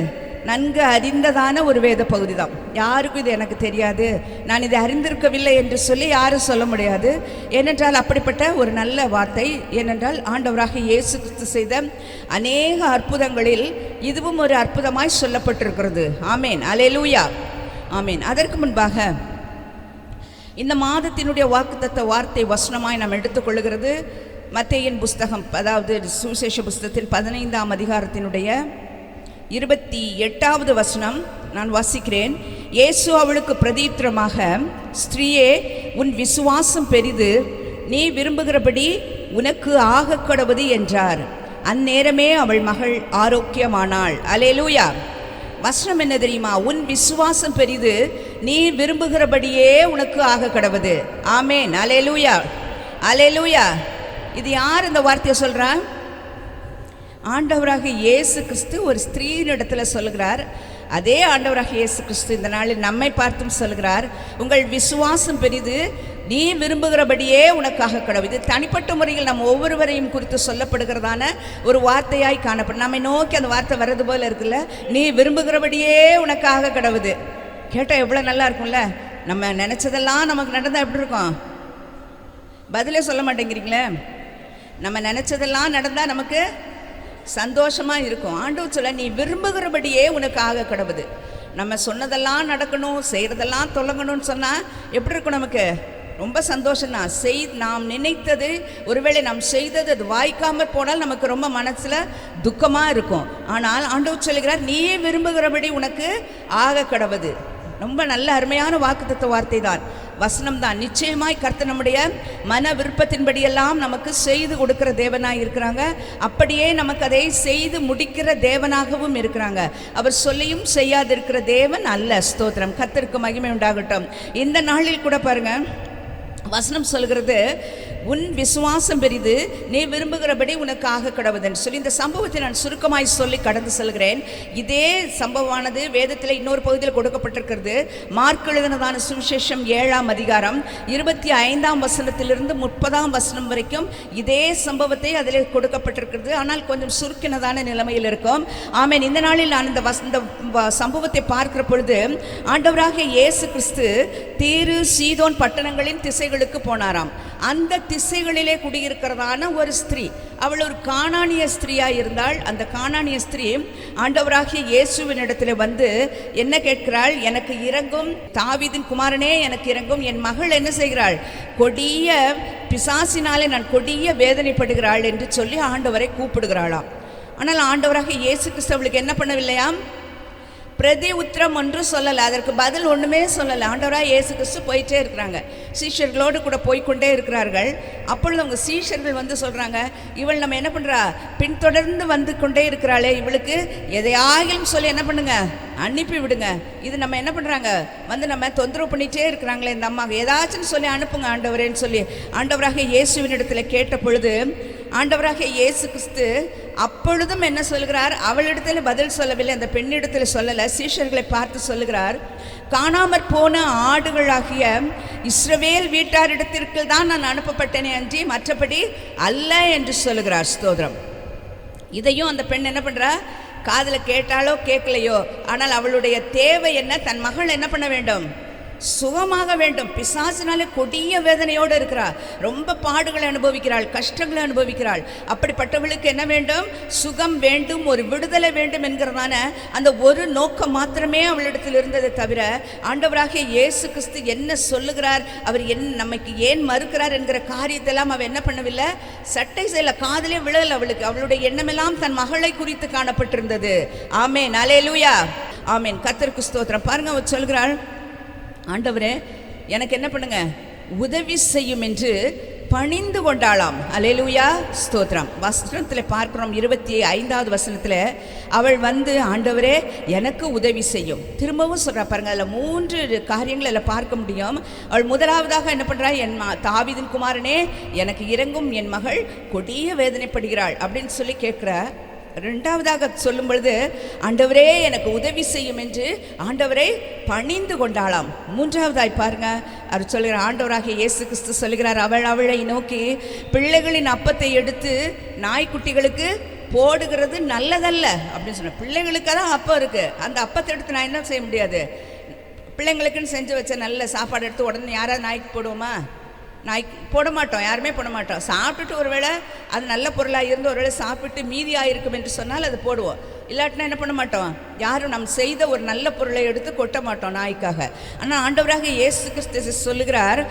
நன்கு அறிந்ததான ஒரு வேத பகுதி தான். யாருக்கும் இது எனக்கு தெரியாது, நான் இதை அறிந்திருக்கவில்லை என்று சொல்லி யாரும் சொல்ல முடியாது. ஏனென்றால் அப்படிப்பட்ட ஒரு நல்ல வார்த்தை. ஏனென்றால் ஆண்டவராக இயேசு கிறிஸ்து செய்த அநேக அற்புதங்களில் இதுவும் ஒரு அற்புதமாய் சொல்லப்பட்டிருக்கிறது. ஆமேன், ஹல்லேலூயா, ஆமேன். அதற்கு முன்பாக இந்த மாதத்தினுடைய வாக்குத்தத்த வார்த்தை வசனமாய் நாம் எடுத்துக்கொள்ளுகிறது மத்தேயின் புஸ்தகம், அதாவது சுவிசேஷ புஸ்தகத்தில் 15ஆம் அதிகாரத்தினுடைய 28வது வசனம் நான் வாசிக்கிறேன். இயேசு அவளுக்கு பிரதியுத்தரமாக, ஸ்திரீயே, உன் விசுவாசம் பெரிது, நீ விரும்புகிறபடி உனக்கு ஆக கடவது என்றார். அந்நேரமே அவள் மகள் ஆரோக்கியமானாள். அல்லேலூயா. வசனம் என்ன தெரியுமா? உன் விசுவாசம் பெரிது, நீ விரும்புகிறபடியே உனக்கு ஆக கடவது. ஆமேன், அல்லேலூயா, அல்லேலூயா. இது யார் இந்த வார்த்தையை சொல்றா? ஆண்டவராக இயேசு கிறிஸ்து ஒரு ஸ்திரீயின் இடத்துல சொல்கிறார். அதே ஆண்டவராக இயேசு கிறிஸ்து இந்த நாளில் நம்மை பார்த்தும் சொல்கிறார், உங்கள் விசுவாசம் பெரிது, நீ விரும்புகிறபடியே உனக்காக கடவுள். இது தனிப்பட்ட முறையில் நம்ம ஒவ்வொருவரையும் குறித்து சொல்லப்படுகிறதான ஒரு வார்த்தையாய் காணப்படும். நம்மை நோக்கி அந்த வார்த்தை வர்றது போல இருக்குல்ல. நீ விரும்புகிறபடியே உனக்காக கடவுது. கேட்டால் எவ்வளோ நல்லா இருக்கும்ல. நம்ம நினச்சதெல்லாம் நமக்கு நடந்தால் எப்படி இருக்கும்? பதிலே சொல்ல மாட்டேங்கிறீங்களே. நம்ம நினச்சதெல்லாம் நடந்தால் நமக்கு சந்தோஷமாக இருக்கும். ஆண்டவர் சொல்ல, நீ விரும்புகிறபடியே உனக்கு ஆக கடவுது. நம்ம சொன்னதெல்லாம் நடக்கணும், செய்கிறதெல்லாம் தொடங்கணும்னு சொன்னால் எப்படி இருக்கும்? நமக்கு ரொம்ப சந்தோஷம்தான். நாம் நினைத்தது, ஒருவேளை நாம் செய்தது அது வாய்க்காமல் போனால் நமக்கு ரொம்ப மனசில் துக்கமாக இருக்கும். ஆனால் ஆண்டவர் சொல்லுகிறார், நீயே விரும்புகிறபடி உனக்கு ஆக கடவுது. ரொம்ப நல்ல அருமையான வாக்குத்தத்த வார்த்தை தான். வசனம் தான். நிச்சயமாய் கர்த்தர் நம்முடைய மன விருப்பத்தின்படியெல்லாம் நமக்கு செய்து கொடுக்கிற தேவனாய் இருக்கிறாங்க. அப்படியே நமக்கு அதை செய்து முடிக்கிற தேவனாகவும் இருக்கிறாங்க. அவர் சொல்லியும் செய்யாதிருக்கிற தேவன் அல்ல. ஸ்தோத்திரம். கர்த்தருக்கு மகிமை உண்டாகட்டும். இந்த நாளில் கூட பாருங்க, வசனம் சொல்கிறது, உன் விசுவாசம் பெரிது, நீ விரும்புகிறபடி உனக்கு ஆக கடவுதுன்னு சொல்லி இந்த சம்பவத்தை நான் சுருக்கமாய் சொல்லி கடந்து செல்கிறேன். இதே சம்பவமானது வேதத்தில் இன்னொரு பகுதியில் கொடுக்கப்பட்டிருக்கிறது. மார்க் எழுதினதான சுவிசேஷம் 7ஆம் அதிகாரம் 25ஆம் வசனத்திலிருந்து 30ஆம் வசனம் வரைக்கும் இதே சம்பவத்தை அதில் கொடுக்கப்பட்டிருக்கிறது. ஆனால் கொஞ்சம் சுருக்கினதான நிலைமையில் இருக்கும். ஆமென். இந்த நாளில் நான் இந்த சம்பவத்தை பார்க்கிற பொழுது, ஆண்டவராகிய இயேசு கிறிஸ்து தீரு சீதோன் பட்டணங்களின் திசைகளுக்கு போனாராம். அந்த திசைகளிலே குடியிருக்கிறதான ஒரு ஸ்திரீ, அவள் ஒரு கானானிய ஸ்திரீயா இருந்தாள். அந்த கானானிய ஸ்திரீ ஆண்டவராகிய இயேசுவின் இடத்துல வந்து என்ன கேட்கிறாள்? எனக்கு இறங்கும், தாவீதின் குமாரனே எனக்கு இறங்கும், என் மகள் என்ன செய்கிறாள்? கொடிய பிசாசினாலே நான் கொடிய வேதனைப்படுகிறாள் என்று சொல்லி ஆண்டவரை கூப்பிடுகிறாளாம். ஆனால் ஆண்டவராகிய இயேசு கிறிஸ்து அவளுக்கு என்ன பண்ணவில்லையாம்? பிரதி உத்திரம் ஒன்று சொல்லலை, அதற்கு பதில் ஒன்றுமே சொல்லலை. ஆண்டவராக இயேசு கிறிஸ்து போயிட்டே இருக்கிறாங்க, சீஷர்களோடு கூட போய்கொண்டே இருக்கிறார்கள். அப்பொழுது அவங்க சீஷர்கள் வந்து சொல்கிறாங்க, இவள் நம்ம என்ன பண்ணுறா, பின்தொடர்ந்து வந்து கொண்டே இருக்கிறாளே, இவளுக்கு எதையாகிலும் சொல்லி என்ன பண்ணுங்க, அனுப்பி விடுங்க. இது நம்ம என்ன பண்ணுறாங்க, வந்து நம்ம தொந்தரவு பண்ணிகிட்டே இருக்கிறாங்களே இந்த அம்மாவுக்கு, ஏதாச்சும் சொல்லி அனுப்புங்க ஆண்டவரேன்னு சொல்லி ஆண்டவராக இயேசுவின் இடத்துல கேட்ட பொழுது ஆண்டவராக இயேசு கிறிஸ்து அப்பொழுதும் என்ன சொல்கிறார்? அவளிடத்தில் பதில் சொல்லவில்லை, அந்த பெண்ணிடத்தில் சொல்லலை, சீஷர்களை பார்த்து சொல்லுகிறார், காணாமற் போன ஆடுகளாகிய இஸ்ரவேல் வீட்டாரிடத்திற்கு தான் நான் அனுப்பப்பட்டேனே அன்றி மற்றபடி அல்ல என்று சொல்லுகிறார். ஸ்தோத்திரம். இதையும் அந்த பெண் என்ன பண்ணுறா? காதில் கேட்டாலோ கேட்கலையோ, ஆனால் அவளுடைய தேவை என்ன? தன் மகள் என்ன பண்ண வேண்டும்? சுகமாக வேண்டும். பிசாசினாலே கொடிய வேதனையோடு இருக்கிறாள், ரொம்ப பாடுகளை அனுபவிக்கிறாள், கஷ்டங்களை அனுபவிக்கிறாள். அப்படிப்பட்டவளுக்கு என்ன வேண்டும்? சுகம் வேண்டும், ஒரு விடுதலை வேண்டும் என்கிறதான அந்த ஒரு நோக்கம் மாத்திரமே அவளிடத்தில் இருந்ததை தவிர ஆண்டவராகிய இயேசு கிறிஸ்து என்ன சொல்லுகிறார், அவர் நமக்கு ஏன் மறுக்கிறார் என்கிற காரியத்தெல்லாம் அவள் என்ன பண்ணவில்லை, சட்டை செய்யல, காதிலே விழல. அவளுடைய எண்ணமெல்லாம் தன் மகளை குறித்து காணப்பட்டிருந்தது. ஆமென். அல்லேலூயா. ஆமென். கர்த்தருக்கு ஸ்தோத்திரம். பாருங்க, அவர் சொல்கிறாள், ஆண்டவரே எனக்கு என்ன பண்ணுங்க, உதவி செய்யும் என்று பணிந்து கொண்டாளாம். அல்லேலூயா. ஸ்தோத்திரம். வசனத்தில் பார்க்கிறோம், 25வது வசனத்தில் அவள் வந்து, ஆண்டவரே எனக்கு உதவி செய்யும். திரும்பவும் சொல்கிறா பாருங்க, அதில் 3 காரியங்கள் அதில் பார்க்க முடியும். அவள் முதலாவதாக என்ன பண்ணுறா? என் தாவீதின் குமாரனே எனக்கு இறங்கும், என் மகள் கொடிய வேதனைப்படுகிறாள் அப்படின்னு சொல்லி கேட்குறா. ரெண்டாவதாக சொல்லும் பொழுது, ஆண்டவரே எனக்கு உதவி செய்யும் என்று ஆண்டவரை பணிந்து கொண்டாளாம். மூன்றாவதாய் பாருங்க, அவர் சொல்கிறார், ஆண்டவராகிய இயேசு கிறிஸ்து சொல்கிறார், அவளை நோக்கி, பிள்ளைகளின் அப்பத்தை எடுத்து நாய்க்குட்டிகளுக்கு போடுகிறது நல்லதல்ல அப்படின்னு சொன்ன. பிள்ளைகளுக்காக தான் அப்பம் இருக்குது, அந்த அப்பத்தை எடுத்து நான் என்ன செய்ய முடியாது? பிள்ளைங்களுக்குன்னு செஞ்சு வச்ச நல்ல சாப்பாடு எடுத்து உடனே யாராவது நாய்க்கு போடுவோமா? நாய்க்கு போட மாட்டோம், யாருமே போட மாட்டோம். சாப்பிட்டுட்டு ஒருவேளை அது நல்ல பொருளாக இருந்து ஒருவேளை சாப்பிட்டு மீதி ஆகிருக்கும் என்று சொன்னால் அது போடுவோம். இல்லாட்டினா என்ன பண்ண மாட்டோம், யாரும் நம்ம செய்த ஒரு நல்ல பொருளை எடுத்து கொட்ட மாட்டோம் நாய்க்காக. ஆனால் ஆண்டவராக இயேசு கிறிஸ்து சொல்லுகிறார்,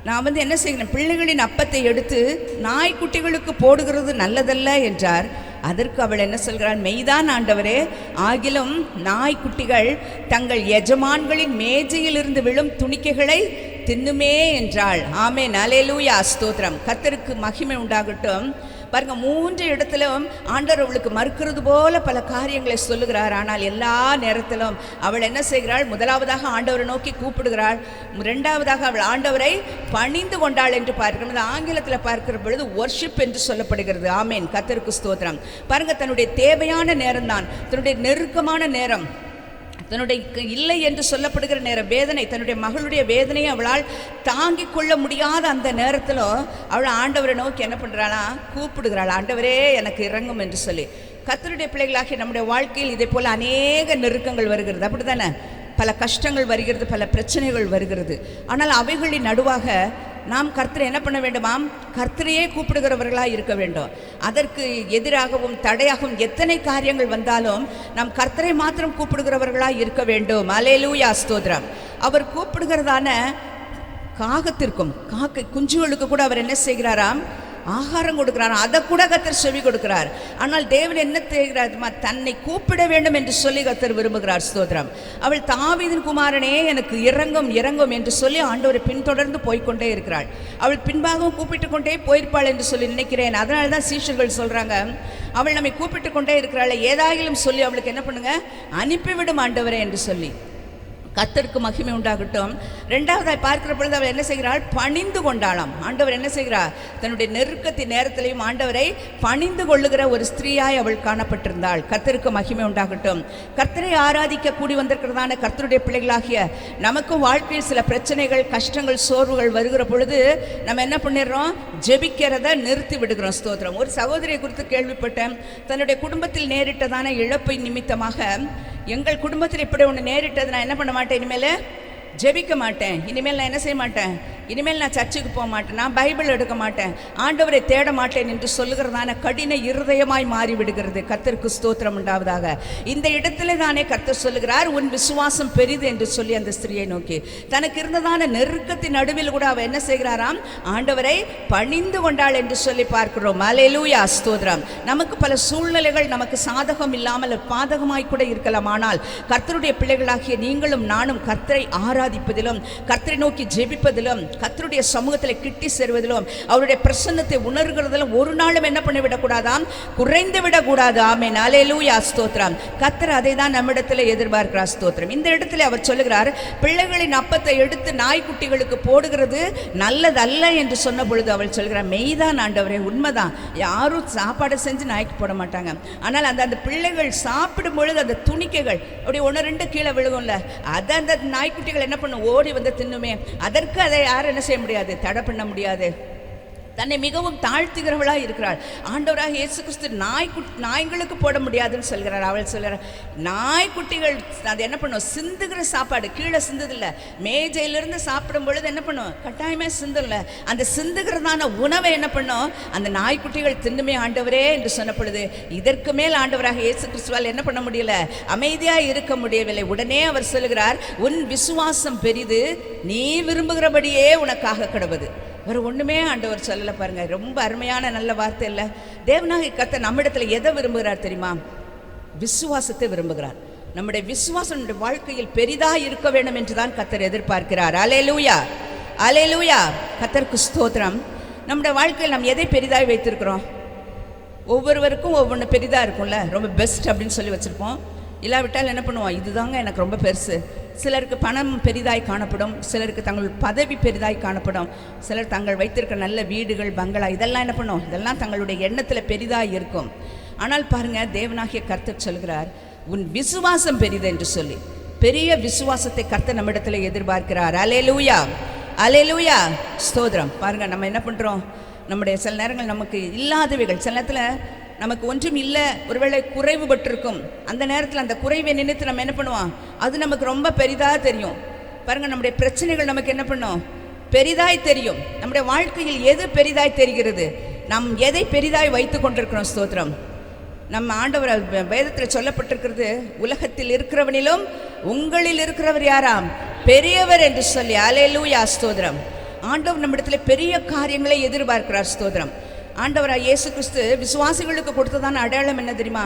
நான் வந்து என்ன செய்கிறேன், பிள்ளைகளின் அப்பத்தை எடுத்து நாய்க்குட்டிகளுக்கு போடுகிறது நல்லதல்ல என்றார். அதற்கு அவள் என்ன சொல்கிறாள்? மெய்தான் ஆண்டவரே, ஆகிலும் நாய்க்குட்டிகள் தங்கள் எஜமான்களின் மேஜையிலிருந்து விழும் துணிக்கைகளை தின்னுமே என்றாள். ஆமென். அல்லேலூயா. ஸ்தோத்திரம். கர்த்தருக்கு மகிமை உண்டாகட்டும். பாருங்க, 3 இடத்திலும் ஆண்டவர் அவளுக்கு மறுக்கிறது போல பல காரியங்களை சொல்லுகிறார். ஆனால் எல்லா நேரத்திலும் அவள் என்ன செய்கிறாள்? முதலாவதாக ஆண்டவரை நோக்கி கூப்பிடுகிறாள், இரண்டாவதாக அவள் ஆண்டவரை பணிந்து கொண்டாள் என்று பார்க்கிறோம். ஆங்கிலத்தில் பார்க்கிற பொழுது வொர்ஷிப் என்று சொல்லப்படுகிறது. ஆமென். கர்த்தருக்கு ஸ்தோத்திரம். பாருங்க, தன்னுடைய தேவையான நேரம் தான், தன்னுடைய நெருக்கமான நேரம், தன்னுடைய இல்லை என்று சொல்லப்படுகிற நேரம், வேதனை, தன்னுடைய மகளுடைய வேதனையை அவளால் தாங்கிக் கொள்ள முடியாத அந்த நேரத்திலும் அவள் ஆண்டவரை நோக்கி என்ன பண்ணுறாளா? கூப்பிடுகிறாள், ஆண்டவரே எனக்கு இறங்கும் என்று சொல்லி. கர்த்தருடைய பிள்ளைகளாகிய நம்முடைய வாழ்க்கையில் இதே போல் அநேக நெருக்கங்கள் வருகிறது, அப்படி தானே? பல கஷ்டங்கள் வருகிறது, பல பிரச்சனைகள் வருகிறது. ஆனால் அவைகளின் நடுவாக நாம் கர்த்தரை என்ன பண்ண வேண்டுமாம்? கர்த்தரையே கூப்பிடுகிறவர்களாக இருக்க வேண்டும். அதற்கு எதிராகவும் தடையாகவும் எத்தனை காரியங்கள் வந்தாலும் நாம் கர்த்தரை மாத்திரம் கூப்பிடுகிறவர்களாக இருக்க வேண்டும். அல்லேலூயா. ஸ்தோத்திரம். அவர் கூப்பிடுகிறதான காகத்திற்கும் காக்கை குஞ்சுகளுக்கு கூட அவர் என்ன செய்கிறாராம்? ஆகாரம் கொடுக்கிறார், அதை கூட கர்த்தர் செவி கொடுக்கிறார். ஆனால் தேவன் என்ன செய்கிறார்? தன்னை கூப்பிட வேண்டும் என்று சொல்லி கர்த்தர் விரும்புகிறார். ஸ்தோத்திரம். அவள் தாவீதின் குமாரனே எனக்கு இறங்கும் இறங்கும் என்று சொல்லி ஆண்டவரை பின்தொடர்ந்து போய்கொண்டே இருக்கிறாள். அவள் பின்பாகவும் கூப்பிட்டு கொண்டே போயிருப்பாள் என்று சொல்லி நினைக்கிறேன். அதனால தான் சீஷர்கள் சொல்றாங்க, அவள் நம்மை கூப்பிட்டு கொண்டே இருக்கிறாள், ஏதாயிலும் சொல்லி அவளுக்கு என்ன பண்ணுங்க, அனுப்பிவிடும் ஆண்டவரே என்று சொல்லி. கர்த்தருக்கு மகிமை உண்டாகட்டும். இரண்டாவதாய் பார்க்கிற பொழுது அவள் என்ன செய்கிறாள்? பணிந்து கொண்டாளாம். ஆண்டவர் என்ன செய்கிறார்? தன்னுடைய நெருக்கத்தின் நேரத்திலையும் ஆண்டவரை பணிந்து கொள்ளுகிற ஒரு ஸ்திரீயாய் அவள் காணப்பட்டிருந்தாள். கர்த்தருக்கு மகிமை உண்டாகட்டும். கர்த்தரை ஆராதிக்க கூடி வந்திருக்கிறதான கர்த்தருடைய பிள்ளைகளாகிய நமக்கும் வாழ்க்கையில் சில பிரச்சனைகள், கஷ்டங்கள், சோர்வுகள் வருகிற பொழுது நம்ம என்ன பண்ணிடுறோம்? ஜெபிக்கிறத நிறுத்தி விடுகிறோம். ஸ்தோத்திரம். ஒரு சகோதரியை குறித்து கேள்விப்பட்டேன். தன்னுடைய குடும்பத்தில் நேரிட்டதான இழப்பை நிமித்தமாக, எங்கள் குடும்பத்தில் இப்படி ஒன்று நேரிட்டது, நான் என்ன பண்ண மாட்டேன், இனிமேல் ஜெபிக்க மாட்டேன், இனிமேல் நான் என்ன செய்ய மாட்டேன், இனிமேல் நான் சர்ச்சுக்கு போக மாட்டேன், நான் பைபிள் எடுக்க மாட்டேன், ஆண்டவரை தேட மாட்டேன் என்று சொல்லுகிறதான கடின இருதயமாய் மாறிவிடுகிறது. கர்த்தருக்கு ஸ்தோத்திரம் உண்டாவதாக. இந்த இடத்துல தானே கர்த்தர் சொல்லுகிறார், உன் விசுவாசம் பெரிது என்று சொல்லி அந்த ஸ்திரியை நோக்கி. தனக்கு இருந்ததான நெருக்கத்தின் நடுவில் கூட அவ என்ன செய்கிறாராம்? ஆண்டவரை பணிந்து கொண்டாள் என்று சொல்லி பார்க்கிறோம். அல்லேலூயா, ஸ்தோத்திரம். நமக்கு பல சூழ்நிலைகள் நமக்கு சாதகம் இல்லாமல் பாதகமாய் கூட இருக்கலாம். ஆனால் கர்த்தருடைய பிள்ளைகளாகிய நீங்களும் நானும் கர்த்தரை ஆராதிப்பதிலும், கர்த்தரை நோக்கி ஜெபிப்பதிலும், கர்த்தருடைய சமூகத்தில் கிட்டி சேருவதிலும், அவருடைய பிரசன்னத்தை உணர்கிறதிலும் ஒரு நாளும் என்ன பண்ணிவிடக்கூடாதாம்? குறைந்து விடக்கூடாது. ஆமென். அல்லேலூயா, ஸ்தோத்திரம். கர்த்தர் அதை தான் நம்மிடத்தில் எதிர்பார்க்கிறார். ஸ்தோத்திரம். இந்த இடத்துல அவர் சொல்லுகிறார், பிள்ளைகளின் அப்பத்தை எடுத்து நாய்க்குட்டிகளுக்கு போடுகிறது நல்லதல்ல என்று சொன்ன பொழுது அவள் சொல்கிறார், மெய்தான் ஆண்டவரே, உண்மைதான். யாரும் சாப்பாடு செஞ்சு நாய்க்கு போட மாட்டாங்க. ஆனால் அந்த பிள்ளைகள் சாப்பிடும் பொழுது அந்த துணிக்கைகள் அப்படி 1-2 கீழே விழுகும்ல, அதை அந்த நாய்க்குட்டிகள் என்ன பண்ணும்? ஓடி வந்து தின்னுமே. அதற்கு அதை யாரும் என்ன செய்ய முடியாது? தடை பண்ண முடியாது. தன்னை மிகவும் தாழ்த்துகிறவளாக இருக்கிறாள். ஆண்டவராக இயேசு கிறிஸ்து நாய்களுக்கு போட முடியாதுன்னு சொல்கிறார். அவள் சொல்கிறார், நாய்க்குட்டிகள் அது என்ன பண்ணும்? சிந்துகிற சாப்பாடு கீழே சிந்துதில்லை, மேஜையிலிருந்து சாப்பிடும் பொழுது என்ன பண்ணும்? கட்டாயமே சிந்துல. அந்த சிந்துகிறதான உணவை என்ன பண்ணும்? அந்த நாய்க்குட்டிகள் தின்னுமே ஆண்டவரே என்று சொன்ன பொழுது, இதற்கு மேல் ஆண்டவராக இயேசு கிறிஸ்துவால் என்ன பண்ண முடியல? அமைதியாக இருக்க முடியவில்லை. உடனே அவர் சொல்கிறார், உன் விசுவாசம் பெரிது, நீ விரும்புகிறபடியே உனக்காக கிடவது. வேறு ஒன்றுமே ஆண்டவர் சொல்லலை. பாருங்க, ரொம்ப அருமையான நல்ல வார்த்தை இல்லை? தேவனாகிய கர்த்தர் நம்மிடத்தில் எதை விரும்புகிறார் தெரியுமா? விசுவாசத்தை விரும்புகிறார். நம்முடைய விசுவாசம் நம்முடைய வாழ்க்கையில் பெரிதாக இருக்க வேண்டும் என்று தான் கர்த்தர் எதிர்பார்க்கிறார். அல்லேலூயா, அல்லேலூயா. கர்த்தருக்கு ஸ்தோத்திரம். நம்முடைய வாழ்க்கையில் நாம் எதை பெரிதாக வைத்திருக்கிறோம்? ஒவ்வொருவருக்கும் ஒவ்வொன்று பெரிதாக இருக்கும்ல, ரொம்ப பெஸ்ட் அப்படின்னு சொல்லி வச்சுருப்போம். இல்லாவிட்டால் என்ன பண்ணுவோம்? இதுதாங்க எனக்கு ரொம்ப பெருசு. சிலருக்கு பணம் பெரிதாய் காணப்படும், சிலருக்கு தங்கள் பதவி பெரிதாய் காணப்படும், சிலர் தங்கள் வைத்திருக்கிற நல்ல வீடுகள், பங்களா, இதெல்லாம் என்ன பண்ணும்? இதெல்லாம் தங்களுடைய எண்ணத்தில் பெரிதாய் இருக்கும். ஆனால் பாருங்க, தேவனாகிய கர்த்தர் சொல்கிறார், உன் விசுவாசம் பெரிது என்று சொல்லி. பெரிய விசுவாசத்தை கர்த்தர் நம்மிடத்தில் எதிர்பார்க்கிறார். அல்லேலூயா, அல்லேலூயா, ஸ்தோத்திரம். பாருங்க, நம்ம என்ன பண்ணுறோம்? நம்முடைய சில நேரங்கள் நமக்கு இல்லாதவைகள், சில நேரத்தில் நமக்கு ஒன்றும் இல்லை, ஒருவேளை குறைவுபட்டிருக்கும். அந்த நேரத்தில் அந்த குறைவை நினைத்து நம்ம என்ன பண்ணுவோம்? அது நமக்கு ரொம்ப பெரிதாக தெரியும். பாருங்கள், நம்முடைய பிரச்சனைகள் நமக்கு என்ன பண்ணும்? பெரிதாய் தெரியும். நம்முடைய வாழ்க்கையில் எது பெரிதாய் தெரிகிறது? நாம் எதை பெரிதாய் வைத்து கொண்டிருக்கிறோம்? ஸ்தோத்திரம். நம்ம ஆண்டவர் வேதத்தில் சொல்லப்பட்டிருக்கிறது, உலகத்தில் இருக்கிறவனிலும் உங்களில் இருக்கிறவர் யாராம்? பெரியவர் என்று சொல்லி. அல்லேலூயா, ஸ்தோத்திரம். ஆண்டவர் நம்மிடத்தில் பெரிய காரியங்களை எதிர்பார்க்கிறார். ஸ்தோத்திரம். ஆண்டவராக இயேசு கிறிஸ்து விசுவாசிகளுக்கு கொடுத்ததான அடையாளம் என்ன தெரியுமா?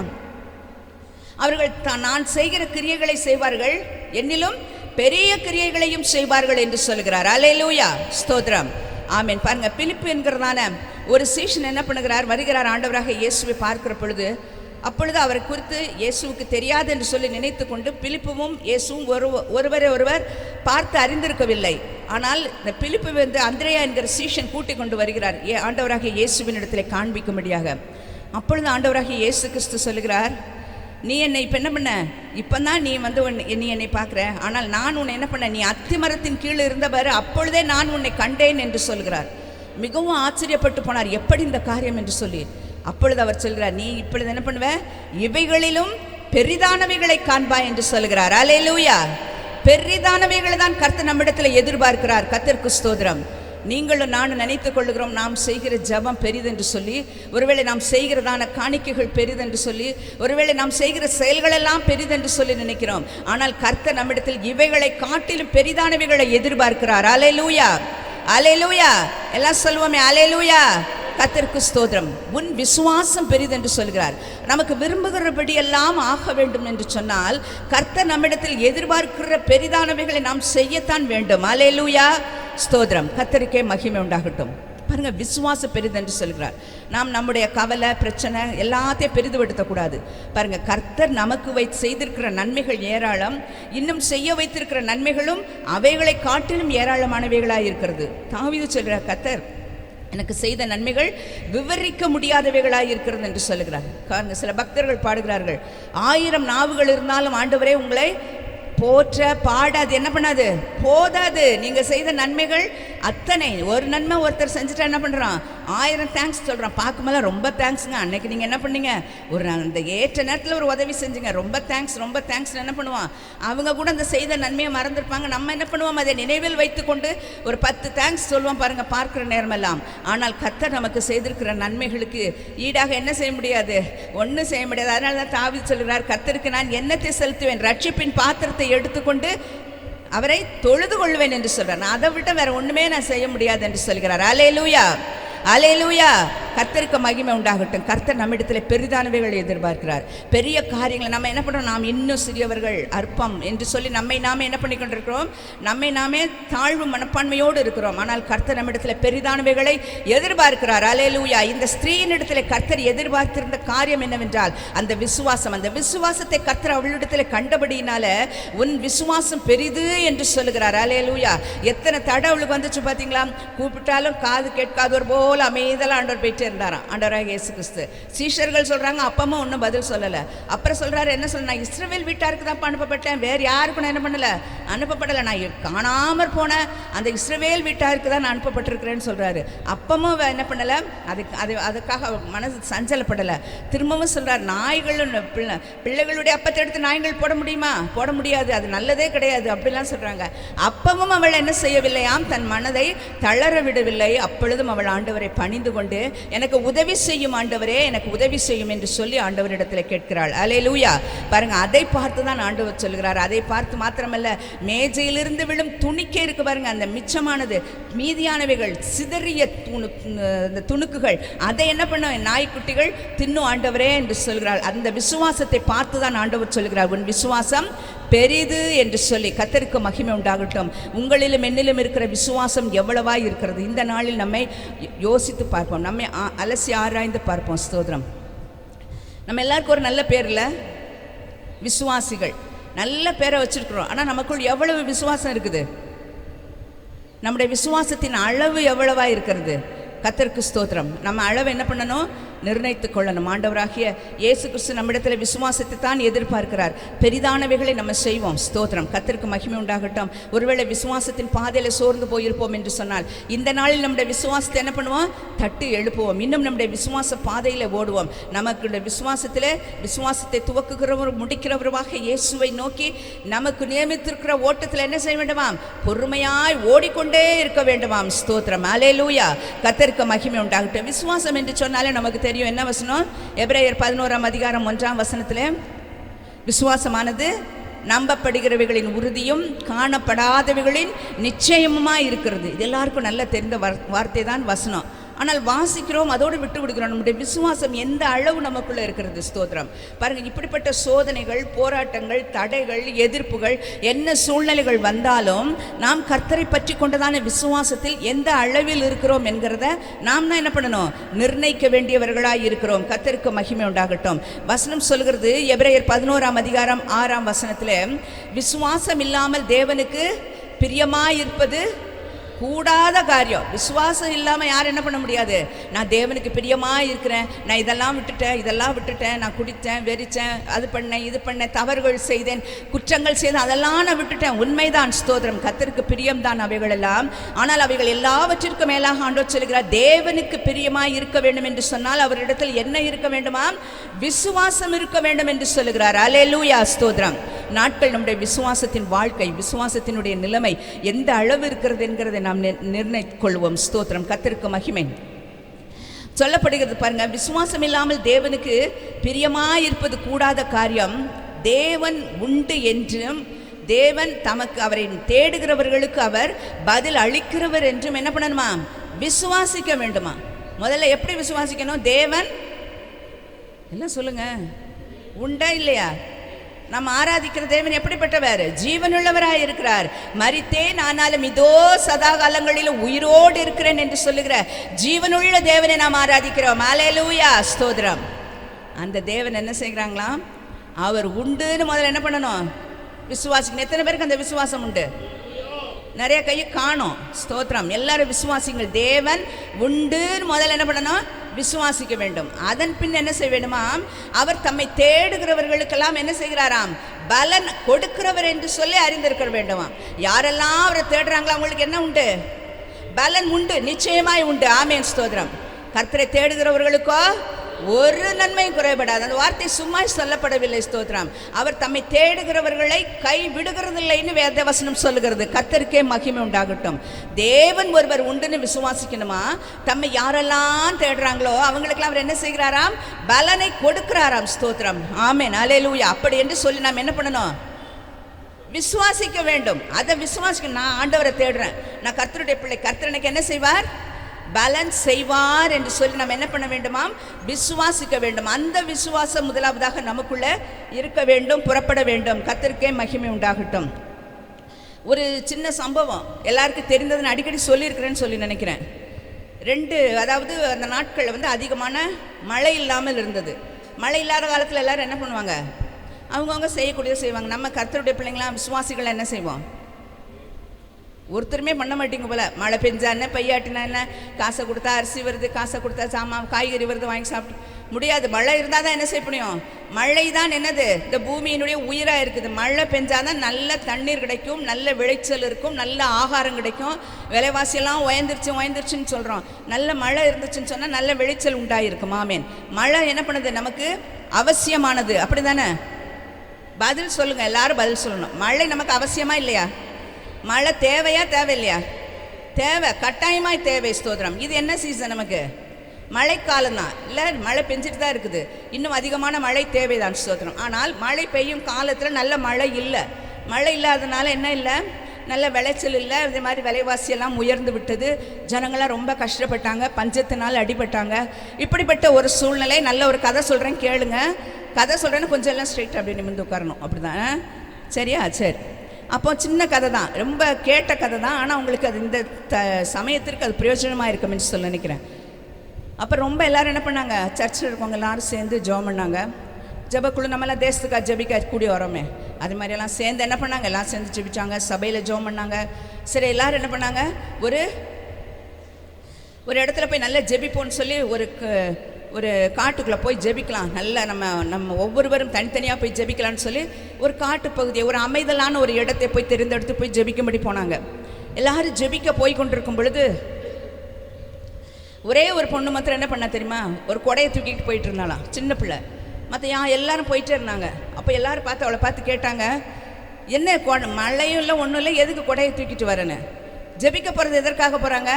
அவர்கள் நான் செய்கிற கிரியைகளை செய்வார்கள், என்னிலும் பெரிய கிரியைகளையும் செய்வார்கள் என்று சொல்கிறார். அல்லேலூயா, ஸ்தோத்திரம். ஆமென். பாருங்க, பிலிப்பு என்கிறதான ஒரு சீஷன் என்ன பண்ணுகிறார்? வருகிறார் ஆண்டவராக இயேசுவை பார்க்கிற பொழுது. அப்பொழுது அவரை குறித்து இயேசுவுக்கு தெரியாது என்று சொல்லி நினைத்து கொண்டு பிலிப்புவும் இயேசுவும் ஒருவரை ஒருவர் பார்த்து அறிந்திருக்கவில்லை. ஆனால் இந்த பிலிப்பு வந்து அந்திரேயா என்கிற சீஷன் கூட்டிக் கொண்டு வருகிறார் ஆண்டவராக இயேசுவின் இடத்துல காண்பிக்கும்படியாக. அப்பொழுது ஆண்டவராக இயேசு கிறிஸ்து சொல்கிறார், நீ என்னை இப்போ என்ன பண்ண? இப்போ தான் நீ வந்து நீ என்னை பார்க்குற, ஆனால் நான் உன்னை என்ன பண்ண? நீ அத்திமரத்தின் கீழே இருந்தவர், அப்பொழுதே நான் உன்னை கண்டேன் என்று சொல்கிறார். மிகவும் ஆச்சரியப்பட்டு போனார், எப்படி இந்த காரியம் என்று சொல்லி. அப்பொழுது அவர் சொல்கிறார், நீ இப்பொழுது என்ன பண்ணுவ? இவைகளிலும் பெரிதானவைகளை காண்பாய் என்று சொல்கிறார். அல்லேலூயா. பெரிதானவைகளை தான் கர்த்தர் நம்மிடத்தில் எதிர்பார்க்கிறார். கர்த்தருக்கு ஸ்தோத்திரம். நீங்களும் நானும் நினைத்துக் கொள்ளுகிறோம், நாம் செய்கிற ஜபம் பெரிதென்று சொல்லி, ஒருவேளை நாம் செய்கிறதான காணிக்கைகள் பெரிதென்று சொல்லி, ஒருவேளை நாம் செய்கிற செயல்களெல்லாம் பெரிதென்று சொல்லி நினைக்கிறோம். ஆனால் கர்த்தர் நம்மிடத்தில் இவைகளை காட்டிலும் பெரிதானவைகளை எதிர்பார்க்கிறார். அல்லேலூயா, அல்லேலூயா. எல்லாம் சொல்லுவோமே, அல்லேலூயா. கர்த்தருக்கு ஸ்தோத்திரம். உன் விசுவாசம் பெரிது என்று சொல்கிறார். நமக்கு விரும்புகிறபடி எல்லாம் ஆக வேண்டும் என்று சொன்னால் கர்த்தர் நம்மிடத்தில் எதிர்பார்க்கிற பெரிதானவைகளை நாம் செய்யத்தான் வேண்டும். அல்லேலூயா, ஸ்தோத்திரம். கர்த்தருக்கே மகிமை உண்டாகட்டும். பாருங்க, விசுவாசம் பெரிது என்று சொல்கிறார். நாம் நம்முடைய கவலை பிரச்சனை எல்லாத்தையும் பெரிதுபடுத்தக்கூடாது. பாருங்க, கர்த்தர் நமக்கு செய்திருக்கிற நன்மைகள் ஏராளம். இன்னும் செய்ய வைத்திருக்கிற நன்மைகளும் அவைகளை காட்டிலும் ஏராளமானவைகளாக இருக்கிறது. தாவீது சொல்கிறார், கர்த்தர் எனக்கு செய்த நன்மைகள் விவரிக்க முடியாதவைகளாக இருக்கிறது என்று சொல்லுகிறார். பாருங்க, சில பக்தர்கள் பாடுகிறார்கள், 1000 நாவுகள் இருந்தாலும் ஆண்டவரே உங்களை போற்ற பாட அது என்ன பண்ணாது, போதாது. நீங்க செய்த நன்மைகள் அத்தனை. ஒரு நன்மை ஒருத்தர் செஞ்சுட்டா என்ன பண்றான், 1000 தேங்க்ஸ் சொல்றான். பார்க்கும்போது ரொம்ப தேங்க்ஸுங்க, அன்னைக்கு நீங்க என்ன பண்ணீங்க, ஒரு அந்த ஏற்ற நேரத்தில் ஒரு உதவி செஞ்சீங்க, ரொம்ப தேங்க்ஸ் ரொம்ப தேங்க்ஸ் என்ன பண்ணுவான். அவங்க கூட அந்த செய்த நன்மையை மறந்துருப்பாங்க. நம்ம என்ன பண்ணுவோம், அதை நினைவில் வைத்துக்கொண்டு ஒரு 10 தேங்க்ஸ் சொல்லுவோம் பாருங்க, பார்க்கிற நேரமெல்லாம். ஆனால் கர்த்தர் நமக்கு செய்திருக்கிற நன்மைகளுக்கு ஈடாக என்ன செய்ய முடியாது, ஒன்றும் செய்ய முடியாது. அதனால தான் தாவீது சொல்கிறார், கர்த்தருக்கு நான் என்னத்தை செலுத்துவேன், ரட்சிப்பின் பாத்திரத்தை எடுத்துக்கொண்டு அவரை தொழுது கொள்வேன் என்று சொல்றார். நான் அதை விட்டு வேற ஒண்ணுமே நான் செய்ய முடியாது என்று சொல்கிறார். அல்லேலூயா, அல்லேலூயா. கர்த்தருக்கு மகிமை உண்டாகட்டும். கர்த்தர் நம்மிடத்தில் பெரிதானவைகளை எதிர்பார்க்கிறார். பெரிய காரியங்களை நம்ம என்ன பண்ணுறோம், நாம் இன்னும் சிறியவர்கள், அற்பம் என்று சொல்லி நம்மை நாமே என்ன பண்ணி கொண்டிருக்கிறோம், நம்மை நாமே தாழ்வு மனப்பான்மையோடு இருக்கிறோம். ஆனால் கர்த்தர் நம்மிடத்தில் பெரிதானவைகளை எதிர்பார்க்கிறார். அல்லேலூயா. இந்த ஸ்திரீயின் இடத்துல கர்த்தர் எதிர்பார்த்திருந்த காரியம் என்னவென்றால் அந்த விசுவாசம். அந்த விசுவாசத்தை கர்த்தர் அவளிடத்தில் கண்டபடியினால உன் விசுவாசம் பெரிது என்று சொல்லுகிறார். அல்லேலூயா. எத்தனை தடை அவளுக்கு வந்துச்சு பார்த்தீங்களா. கூப்பிட்டாலும் காது கேட்காதவர் போல அமைதலாக ஆண்டவர் போயிட்டு இருந்தாராம், ஆண்டவராக இயேசு கிறிஸ்து. சீஷர்கள் சொல்றாங்க, அப்பமும் ஒன்றும் பதில் சொல்லலை. அப்புறம் சொல்றாரு, என்ன சொல்ல, இஸ்ரவேல் வீட்டாருக்கு தான் அனுப்பப்பட்டேன், வேறு யாருக்கும் நான் என்ன பண்ணல, அனுப்பப்படலை. நான் காணாமற் போன அந்த இஸ்ரவேல் வீட்டாருக்கு தான் நான் அனுப்பப்பட்டிருக்கிறேன்னு சொல்றாரு. அப்பமும் என்ன பண்ணலை, அதுக்காக மனசு சஞ்சலப்படலை. திரும்பவும் சொல்றாரு, நாய்களும் பிள்ளைகளுடைய அப்பத்தை எடுத்து நாய்கள் போட முடியுமா, போட முடியாது, அது நல்லதே கிடையாது அப்படிலாம் சொல்றாங்க. அப்பவும் அவள் என்ன செய்யவில்லையாம், தன் மனதை தளர விடவில்லை. அப்பொழுதும் அவள் ஆண்டவரை பணிந்து கொண்டு எனக்கு உதவி செய்யும் ஆண்டவரே, எனக்கு உதவி செய்யும் என்று சொல்லி ஆண்டவரிடத்தில் கேட்கிறாள். அல்லேலூயா. பாருங்க, அதை பார்த்து தான் ஆண்டவர் சொல்கிறார். அதை பார்த்து மாத்திரமல்ல, மேஜையிலிருந்து விழும் துணிக்கே இருக்கு பாருங்க, அந்த மிச்சமானது மீதியானவைகள் சிதறிய துணுக்குகள், அதை என்ன பண்ண நாய்க்குட்டிகள் தின்னும் ஆண்டவரே என்று சொல்கிறாள். அந்த விசுவாசத்தை பார்த்து தான் ஆண்டவர் சொல்கிறார், உன் விசுவாசம் பெரிது என்று சொல்லி. கர்த்தருக்கு மகிமை உண்டாகட்டும். உங்களிலும் என்னிலும் இருக்கிற விசுவாசம் எவ்வளவா இருக்கிறது. இந்த நாளில் நம்மை யோசித்து பார்ப்போம், நம்மை அலசி ஆராய்ந்து பார்ப்போம். ஸ்தோத்திரம். நம்ம எல்லாருக்கும் ஒரு நல்ல பேர் இல்லை, விசுவாசிகள், நல்ல பேரை வச்சிருக்கிறோம். ஆனால் நமக்குள் எவ்வளவு விசுவாசம் இருக்குது, நம்முடைய விசுவாசத்தின் அளவு எவ்வளவா இருக்கிறது. கர்த்தருக்கு ஸ்தோத்திரம். நம்ம அளவு என்ன பண்ணணும், நிர்ணயித்து கொள்ளணும். ஆண்டவராகிய இயேசு கிறிஸ்து நம்மிடத்தில் விசுவாசத்தை தான் எதிர்பார்க்கிறார். பெரிதானவைகளை நம்ம செய்வோம். ஸ்தோத்திரம். கர்த்தருக்கு மகிமை உண்டாகட்டும். ஒருவேளை விசுவாசத்தின் பாதையில் சோர்ந்து போயிருப்போம் என்று சொன்னால் இந்த நாளில் நம்முடைய விசுவாசத்தை என்ன பண்ணுவோம், தட்டி எழுப்புவோம். இன்னும் நம்முடைய விசுவாச பாதையில் ஓடுவோம். நமக்கு விசுவாசத்தில் விசுவாசத்தை துவக்குகிறவர் முடிக்கிறவருமாக இயேசுவை நோக்கி நமக்கு நியமித்திருக்கிற ஓட்டத்தில் என்ன செய்ய வேண்டுமாம், பொறுமையாய் ஓடிக்கொண்டே இருக்க வேண்டுமாம். ஸ்தோத்திரம். அல்லேலூயா. கர்த்தருக்கு மகிமை உண்டாகட்டும். விசுவாசம் என்று சொன்னாலே நமக்கு தெரியும் என்ன வசனம், எபிரேயர் 11ஆம் அதிகாரம் 1ஆம் வசனத்தில், விசுவாசமானது நம்பப்படுகிறவைகளின் உறுதியும் காணப்படாதவைகளின் நிச்சயமுமாய் இருக்கிறது. இது எல்லாருக்கும் நல்ல தெரிந்த வார்த்தை தான் வசனம். ஆனால் வாசிக்கிறோம், அதோடு விட்டு விடுகிறோம். நம்முடைய விசுவாசம் எந்த அளவு நமக்குள்ள இருக்கிறது. ஸ்தோத்திரம். பாருங்க, இப்படிப்பட்ட சோதனைகள், போராட்டங்கள், தடைகள், எதிர்ப்புகள், என்ன சூழ்நிலைகள் வந்தாலும் நாம் கர்த்தரை பற்றி கொண்டதான விசுவாசத்தில் எந்த அளவில் இருக்கிறோம் என்கிறத நாம் தான் என்ன பண்ணணும், நிர்ணயிக்க வேண்டியவர்களாய் இருக்கிறோம். கர்த்தருக்கு மகிமை உண்டாகட்டும். வசனம் சொல்கிறது, எபிரேயர் 11ஆம் அதிகாரம் 6ஆம் வசனத்தில், விசுவாசம் இல்லாமல் தேவனுக்கு பிரியமாயிருப்பது கூடாத காரியம். விசுவாசம் இல்லாமல் யார் என்ன பண்ண முடியாது. நான் தேவனுக்கு பிரியமாக இருக்கிறேன், நான் இதெல்லாம் விட்டுட்டேன், நான் குடித்தேன், வெறித்தேன், அது பண்ணேன், இது பண்ணேன், தவறுகள் செய்தேன், குற்றங்கள் செய்தேன், அதெல்லாம் நான் விட்டுட்டேன். உண்மைதான். ஸ்தோத்திரம். கர்த்தருக்கு பிரியம்தான் அவைகளெல்லாம். ஆனால் அவைகள் எல்லாவற்றிற்கும் மேலாக ஆண்டவர் சொல்கிறார், தேவனுக்கு பிரியமாக இருக்க வேண்டும் என்று சொன்னால் அவரிடத்தில் என்ன இருக்க வேண்டுமா, விசுவாசம் இருக்க வேண்டும் என்று சொல்லுகிறார். அல்லேலூயா. ஸ்தோத்திரம். நாட்கள் நம்முடைய விசுவாசத்தின் வாழ்க்கை, விசுவாசத்தினுடைய நிலைமை எந்த அளவு இருக்கிறது என்கிறதை நாம் நிர்ணயித்துக் கொள்வோம். ஸ்தோத்திரம். கர்த்தருக்கு மகிமை. சொல்லப்படுகிறது பாருங்க, விசுவாசம் இல்லாமல் தேவனுக்கு பிரியமாயிருப்பது கூடாத காரியம். தேவன் உண்டு என்றும் தேவன் தமக்கு அவரை தேடுகிறவர்களுக்கு அவர் பதில் அளிக்கிறவர் என்றும் என்ன பண்ணணுமா, விசுவாசிக்க வேண்டுமா. முதல்ல எப்படி விசுவாசிக்கணும்? தேவன் எல்லாம் சொல்லுங்க, உண்டா இல்லையா? நம்ம ஆராதிக்கிற தேவன் எப்படிப்பட்டவர்? ஜீவனுள்ளவராக இருக்கிறார். மரித்தேன் ஆனாலும் இதோ சதா காலங்களிலும் உயிரோடு இருக்கிறேன் என்று சொல்லுகிற ஜீவனுள்ள தேவனை நாம் ஆராதிக்கிறோம். அல்லேலூயா, ஸ்தோத்திரம். அந்த தேவன் என்ன செய்கிறாங்களாம்? அவர் உண்டுன்னு முதல்ல என்ன பண்ணணும்? விசுவாசிக்கணும். எத்தனை பேருக்கு அந்த விசுவாசம் உண்டு? நிறைய கையை காணும். ஸ்தோத்திரம். எல்லாரும் விசுவாசிங்கள். தேவன் உண்டுன்னு முதல்ல என்ன பண்ணணும்? விசுவாசிக்க வேண்டும். அதன் பின் என்ன செய்ய வேண்டுமா? அவர் தம்மை தேடுகிறவர்களுக்கெல்லாம் என்ன செய்கிறாராம்? பலன் கொடுக்கிறவர் என்று சொல்லி அறிந்திருக்க வேண்டுமா? யாரெல்லாம் அவரை தேடுறாங்களோ அவங்களுக்கு என்ன உண்டு? பலன் உண்டு, நிச்சயமாய் உண்டு. ஆமென், ஸ்தோத்திரம். கர்த்தரை தேடுகிறவர்களுக்கோ ஒரு நன்மையும் குறைபடாது. அந்த வார்த்தை சும்மா சொல்லப்படவில்லை. ஸ்தோத்திரம். அவர் தம்மை தேடுகிறவர்களை கை விடுகிறதில்லைன்னு வேத வசனம் சொல்லுகிறது. கர்த்தருக்கே மகிமை உண்டாகட்டும். தேவன் ஒருவர் உண்டுன்னு விசுவாசிக்கணுமா? தம்மை யாரெல்லாம் தேடுறாங்களோ அவங்களுக்கெல்லாம் அவர் என்ன செய்கிறாராம்? பலனை கொடுக்கிறாராம். ஸ்தோத்திரம். ஆமென், அல்லேலூயா. அப்படி என்று சொல்லி நாம் என்ன பண்ணணும்? விசுவாசிக்க வேண்டும். அதை விசுவாசிக்கணும். நான் ஆண்டவரை தேடுறேன், நான் கர்த்தருடைய பிள்ளை, கர்த்தர் எனக்கு என்ன செய்வார்? பேலன்ஸ் செய்வார் என்று சொல்லி நம்ம என்ன பண்ண வேண்டுமாம்? விசுவாசிக்க வேண்டும். அந்த விசுவாசம் முதலாவதாக நமக்குள்ள இருக்க வேண்டும், புறப்பட வேண்டும். கர்த்தருக்கே மகிமை உண்டாகட்டும். ஒரு சின்ன சம்பவம் எல்லாருக்கும் தெரிந்ததுன்னு அடிக்கடி சொல்லியிருக்கிறேன்னு சொல்லி நினைக்கிறேன். அதாவது அந்த நாட்களில் அதிகமான மழை இல்லாமல் இருந்தது. மழை இல்லாத காலத்தில் எல்லாரும் என்ன பண்ணுவாங்க? அவங்கவுங்க செய்யக்கூடியதை செய்வாங்க. நம்ம கர்த்தருடைய பிள்ளைங்களாம் விசுவாசிகள் என்ன செய்வோம்? ஒருத்தருமே பண்ண மாட்டீங்க போல. மழை பெஞ்சா என்ன, பெய்யாட்டினா என்ன, காசை கொடுத்தா அரிசி வருது, காசை கொடுத்தா சாமான் காய்கறி வருது, வாங்கி சாப்பிட்டு முடியாது. மழை இருந்தால் தான் என்ன செய்ய முடியும்? மழை தான் என்னது? இந்த பூமியினுடைய உயிராக இருக்குது. மழை பெஞ்சாதான் நல்ல தண்ணீர் கிடைக்கும், நல்ல விளைச்சல் இருக்கும், நல்ல ஆகாரம் கிடைக்கும். விலைவாசியெல்லாம் உயர்ந்துருச்சுன்னு சொல்கிறோம். நல்ல மழை இருந்துச்சுன்னு சொன்னால் நல்ல விளைச்சல் உண்டாயிருக்கும். ஆமேன். மழை என்ன பண்ணுது? நமக்கு அவசியமானது. அப்படி தானே? பதில் சொல்லுங்கள், எல்லாரும் பதில் சொல்லணும். மழை நமக்கு அவசியமா இல்லையா? மழை தேவையா தேவையில்லையா? தேவை, கட்டாயமாய் தேவை. ஸ்தோத்திரம். இது என்ன சீசன்? நமக்கு மழைக்காலம் தான் இல்லை? மழை பெஞ்சிட்டு தான் இருக்குது. இன்னும் அதிகமான மழை தேவைதான். ஸ்தோத்திரம். ஆனால் மழை பெய்யும் காலத்தில் நல்ல மழை இல்லை. மழை இல்லாதனால என்ன இல்லை? நல்ல விளைச்சல் இல்லை. இதே மாதிரி விலைவாசியெல்லாம் உயர்ந்து விட்டது. ஜனங்களாம் ரொம்ப கஷ்டப்பட்டாங்க, பஞ்சத்தினால் அடிபட்டாங்க. இப்படிப்பட்ட ஒரு சூழ்நிலை. நல்ல ஒரு கதை சொல்கிறேன், கேளுங்க. கதை சொல்கிறேன்னு கொஞ்சம் எல்லாம் ஸ்ட்ரெயிட் அப்படி நிமிர்ந்து உட்காரணும். அப்படி தான், சரியா? சரி. அப்போ சின்ன கதை தான், ரொம்ப கேட்ட கதை தான். ஆனால் உங்களுக்கு அது இந்த சமயத்திற்கு அது பிரயோஜனமாக இருக்குமென்னு சொல்ல நினைக்கிறேன். அப்போ ரொம்ப எல்லோரும் என்ன பண்ணாங்க? சர்ச்சில் இருக்கவங்க எல்லோரும் சேர்ந்து ஜெபம் பண்ணாங்க. ஜெபக்குழு நம்மளாம் தேசத்துக்காக ஜெபிக்க கூடி வரோமே, அது மாதிரியெல்லாம் சேர்ந்து என்ன பண்ணாங்க? எல்லாம் சேர்ந்து ஜெபிச்சாங்க, சபையில் ஜெபம் பண்ணாங்க. சரி, எல்லோரும் என்ன பண்ணாங்க? ஒரு இடத்துல போய் நல்லா ஜெபிப்போன்னு சொல்லி ஒரு காட்டுக்குள்ளே போய் ஜெபிக்கலாம், நல்லா நம்ம ஒவ்வொருவரும் தனித்தனியாக போய் ஜெபிக்கலான்னு சொல்லி ஒரு காட்டு பகுதியை, ஒரு அமைதலான ஒரு இடத்தை போய் தெரிந்தெடுத்து போய் ஜெபிக்கும்படி போனாங்க. எல்லாரும் ஜெபிக்க போய் கொண்டிருக்கும் பொழுது ஒரே ஒரு பொண்ணு மாத்திரம் என்ன பண்ணா தெரியுமா? ஒரு கொடையை தூக்கிட்டு போயிட்டு இருந்தாலாம், சின்ன பிள்ளை. மற்ற எல்லாரும் போயிட்டே இருந்தாங்க. அப்போ எல்லாரும் பார்த்து அவளை பார்த்து கேட்டாங்க, என்ன மழையும் இல்லை ஒன்றும் இல்லை, எதுக்கு கொடையை தூக்கிட்டு வரேன்னு? ஜெபிக்க போகிறது எதற்காக போகிறாங்க?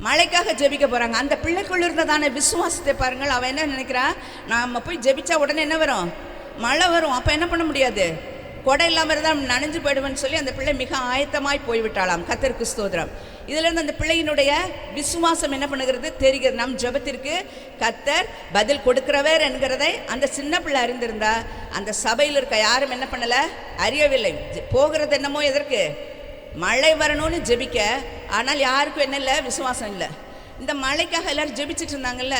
மழைக்காக ஜெபிக்க போகிறாங்க. அந்த பிள்ளைக்குள்ள இருந்ததான விசுவாசத்தை பாருங்கள். அவன் என்ன நினைக்கிறா? நாம் போய் ஜெபிச்சா உடனே என்ன வரும்? மழை வரும். அப்போ என்ன பண்ண முடியாது? கொடை இல்லாமல் இருந்தால் நனைஞ்சு போயிடுவேன்னு சொல்லி அந்த பிள்ளை மிக ஆயத்தமாய் போய்விட்டாளாம். கர்த்தருக்கு ஸ்தோத்திரம். இதிலிருந்து அந்த பிள்ளையினுடைய விசுவாசம் என்ன பண்ணுகிறது? தெரிகிறது. நம் ஜெபத்திற்கு கர்த்தர் பதில் கொடுக்கிறவர் என்கிறதை அந்த சின்ன பிள்ளை அறிந்திருந்தா அந்த சபையில் இருக்க யாரும் என்ன பண்ணலை? அறியவில்லை. போகிறது என்னமோ எதற்கு? மழை வரணும்னு ஜெபிக்க. ஆனால் யாருக்கும் என்ன இல்லை? விசுவாசம் இல்லை. இந்த மழைக்காக எல்லோரும் ஜெபிச்சுட்டு இருந்தாங்கல்ல,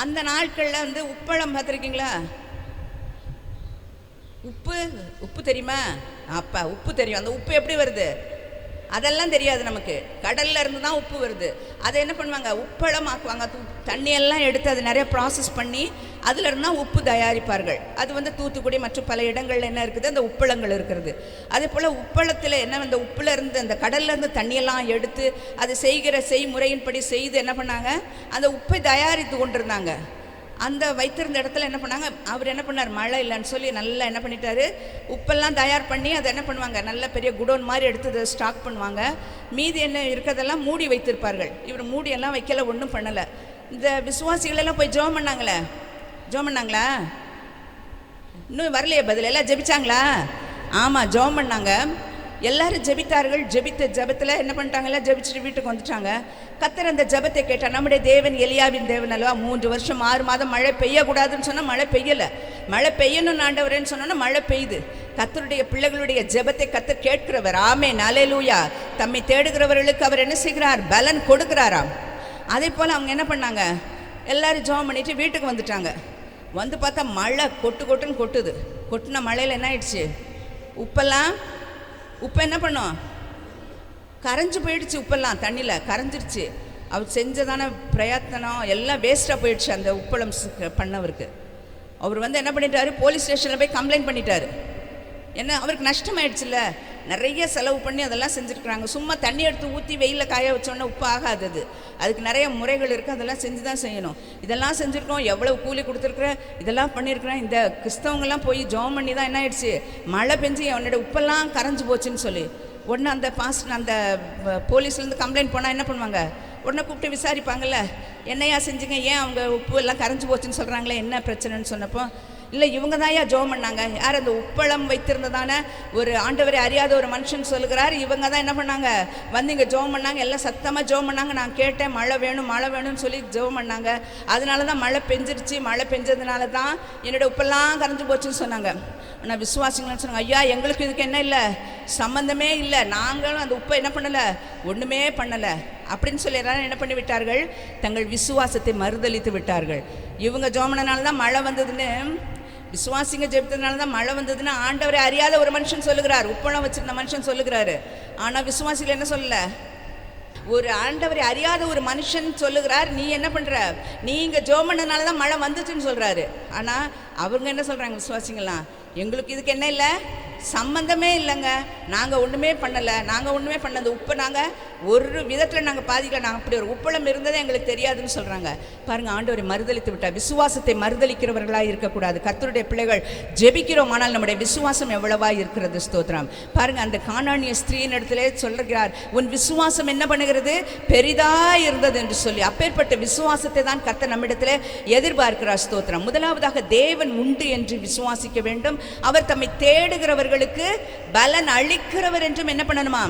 அந்த நாட்களில் உப்பளம் பார்த்துருக்கீங்களா? உப்பு தெரியுமா? அப்பா உப்பு தெரியும். அந்த உப்பு எப்படி வருது? அதெல்லாம் தெரியாது நமக்கு. கடல்ல இருந்து தான் உப்பு வருது. அதை என்ன பண்ணுவாங்க? உப்பளம் ஆக்குவாங்க. தண்ணியெல்லாம் எடுத்து அதை நிறைய ப்ராசஸ் பண்ணி அதில் இருந்தால் உப்பு தயாரிப்பார்கள். அது தூத்துக்குடி மற்றும் பல இடங்கள்ல என்ன இருக்குது? அந்த உப்பளங்கள் இருக்கிறது. அதே போல் உப்பளத்தில் என்ன, அந்த உப்புல இருந்து அந்த கடல்லேருந்து தண்ணியெல்லாம் எடுத்து அது செய்கிற செய்முறையின்படி செய்து என்ன பண்ணாங்க? அந்த உப்பை தயாரித்து கொண்டிருந்தாங்க. அந்த வைத்திருந்த இடத்துல என்ன பண்ணாங்க? அவர் என்ன பண்ணார்? மழை இல்லைன்னு சொல்லி நல்லா என்ன பண்ணிட்டாரு? உப்பெல்லாம் தயார் பண்ணி அதை என்ன பண்ணுவாங்க? நல்ல பெரிய குடோன் மாதிரி எடுத்து அதை ஸ்டாக் பண்ணுவாங்க. மீதி என்ன இருக்கிறதெல்லாம் மூடி வைத்திருப்பார்கள். இவர் மூடியெல்லாம் வைக்கல, ஒன்றும் பண்ணலை. இந்த விசுவாசிகளெல்லாம் போய் ஜெபம் பண்ணாங்களா? இன்னும் வரலையே பதில். எல்லாம் ஜெபிச்சாங்களா? ஆமாம், ஜெபம் பண்ணாங்க. எல்லாரும் ஜெபித்தார்கள். ஜெபத்தில் என்ன பண்ணிட்டாங்கல்ல, ஜெபிச்சுட்டு வீட்டுக்கு வந்துட்டாங்க. கர்த்தர் அந்த ஜெபத்தை கேட்டார். நம்முடைய தேவன் எலியாவின் தேவன் அல்லவா? 3 வருஷம் 6 மாதம் மழை பெய்யக்கூடாதுன்னு சொன்னால் மழை பெய்யலை, மழை பெய்யணும் ஆண்டவரேன்னு சொன்னோன்னா மழை பெய்யுது. கர்த்தருடைய பிள்ளைகளுடைய ஜெபத்தை கர்த்தர் கேட்கிறவர். ஆமென், அல்லேலூயா. தம்மை தேடுகிறவர்களுக்கு அவர் என்ன செய்கிறார்? பலன் கொடுக்கிறாராம். அதே போல் அவங்க என்ன பண்ணாங்க, எல்லாரும் ஜெபம் பண்ணிட்டு வீட்டுக்கு வந்துட்டாங்க. வந்து பார்த்தா மழை கொட்டுன்னு கொட்டுது. கொட்டின மழையில் என்ன ஆயிடுச்சு, உப்பு என்ன பண்ணும், கரைஞ்சி போயிடுச்சு. உப்பெல்லாம் தண்ணியில் கரைஞ்சிருச்சு. அவர் செஞ்சதான பிரயத்தனம் எல்லாம் வேஸ்ட்டாக போயிடுச்சு அந்த உப்பளம் பண்ணவருக்கு. அவர் வந்து என்ன பண்ணிட்டாரு, போலீஸ் ஸ்டேஷனில் போய் கம்ப்ளைண்ட் பண்ணிட்டாரு. என்ன, அவருக்கு நஷ்டமாயிடுச்சுல்ல, நிறைய செலவு பண்ணி அதெல்லாம் செஞ்சுருக்குறாங்க. சும்மா தண்ணி எடுத்து ஊற்றி வெயிலில் காய வச்சோன்னா உப்பு ஆகாது. அதுக்கு நிறைய முறைகள் இருக்குது, அதெல்லாம் செஞ்சு தான் செய்யணும். இதெல்லாம் செஞ்சுருக்கோம், எவ்வளோ கூலி கொடுத்துருக்குறேன், இதெல்லாம் பண்ணியிருக்கிறேன். இந்த கிறிஸ்தவங்கெல்லாம் போய் ஜெபம் பண்ணி தான் என்ன ஆயிடுச்சு, மழை பெஞ்சு அவனோட உப்பெல்லாம் கரைஞ்சி போச்சுன்னு சொல்லி உடனே அந்த அந்த போலீஸ்லேருந்து கம்ப்ளைண்ட் போனால் என்ன பண்ணுவாங்க, உடனே கூப்பிட்டு விசாரிப்பாங்கள்ல, என்னையா செஞ்சுங்க, ஏன் அவங்க உப்பு எல்லாம் கரைஞ்சி போச்சுன்னு சொல்கிறாங்களே, என்ன பிரச்சனைன்னு சொன்னப்போ, இல்லை இவங்க தான் ஜெபம் பண்ணாங்க. யார், அந்த உப்பளம் வைத்திருந்ததான ஒரு ஆண்டவரை அறியாத ஒரு மனுஷன் சொல்லுகிறார். இவங்க தான் என்ன பண்ணாங்க, வந்து இங்கே ஜெபம் பண்ணாங்க, எல்லாம் சத்தமாக ஜெபம் பண்ணாங்க. நான் கேட்டேன், மழை வேணும்னு சொல்லி ஜெபம் பண்ணாங்க. அதனால தான் மழை பெஞ்சிருச்சு, மழை பெஞ்சதுனால தான் என்னோடய உப்பெல்லாம் கரைஞ்சி போச்சுன்னு சொன்னாங்க. ஆனால் விசுவாசிங்கள்னு சொன்னாங்க, ஐயா எங்களுக்கு இதுக்கு என்ன இல்லை, சம்மந்தமே இல்லை, நாங்களும் அந்த உப்பை என்ன பண்ணலை, ஒன்றுமே பண்ணலை அப்படின்னு சொல்லி எல்லாரும் என்ன பண்ணி விட்டார்கள், தங்கள் விசுவாசத்தை மறுதளித்து விட்டார்கள். இவங்க ஜெபம்னால தான் மழை வந்ததுன்னு, விசுவாசிங்க ஜெபித்ததுனால தான் மழை வந்ததுன்னு ஆண்டவரை அறியாத ஒரு மனுஷன் சொல்லுகிறார், உப்பளம் வச்சிருந்த மனுஷன் சொல்லுகிறாரு. ஆனால் விசுவாசிகள் என்ன சொல்லல, ஒரு ஆண்டவரை அறியாத ஒரு மனுஷன் சொல்லுகிறார், நீ என்ன பண்ணுற, நீங்க ஜெபம் பண்ணதுனால தான் மழை வந்துச்சுன்னு சொல்கிறாரு. ஆனால் அவங்க என்ன சொல்கிறாங்க, விசுவாசிங்களாம், எங்களுக்கு இதுக்கு என்ன இல்லை, சம்பந்தமே இல்லைங்க, நாங்கள் ஒன்றுமே பண்ணலை, நாங்கள் ஒன்றுமே பண்ணது உப்பை நாங்கள் ஒரு விதத்தில் நாங்கள் பாதிக்கல, நாங்கள் அப்படி ஒரு உப்பளம் இருந்ததே எங்களுக்கு தெரியாதுன்னு சொல்கிறாங்க. பாருங்கள், ஆண்டவரை மறுதளித்து விட்டார். விசுவாசத்தை மறுதளிக்கிறவர்களாக இருக்கக்கூடாது. கர்த்தருடைய பிள்ளைகள் ஜெபிக்கிறோம், ஆனால் நம்முடைய விசுவாசம் எவ்வளவா இருக்கிறது. ஸ்தோத்திரம். பாருங்கள், அந்த கானானிய ஸ்திரீயின் இடத்துல சொல்லுகிறார், உன் விசுவாசம் என்ன பண்ணுகிறது, பெரிதாக இருந்தது என்று சொல்லி. அப்பேற்பட்ட விசுவாசத்தை தான் கர்த்தர் நம்மிடத்தில் எதிர்பார்க்கிறார். ஸ்தோத்திரம். முதலாவதாக தேவன் உண்டு என்று விசுவாசிக்க வேண்டும். அவர் தம்மை தேடுகிறவர்களுக்கு பலன் அளிக்கிறவர் என்றும் என்ன பண்ணணுமா,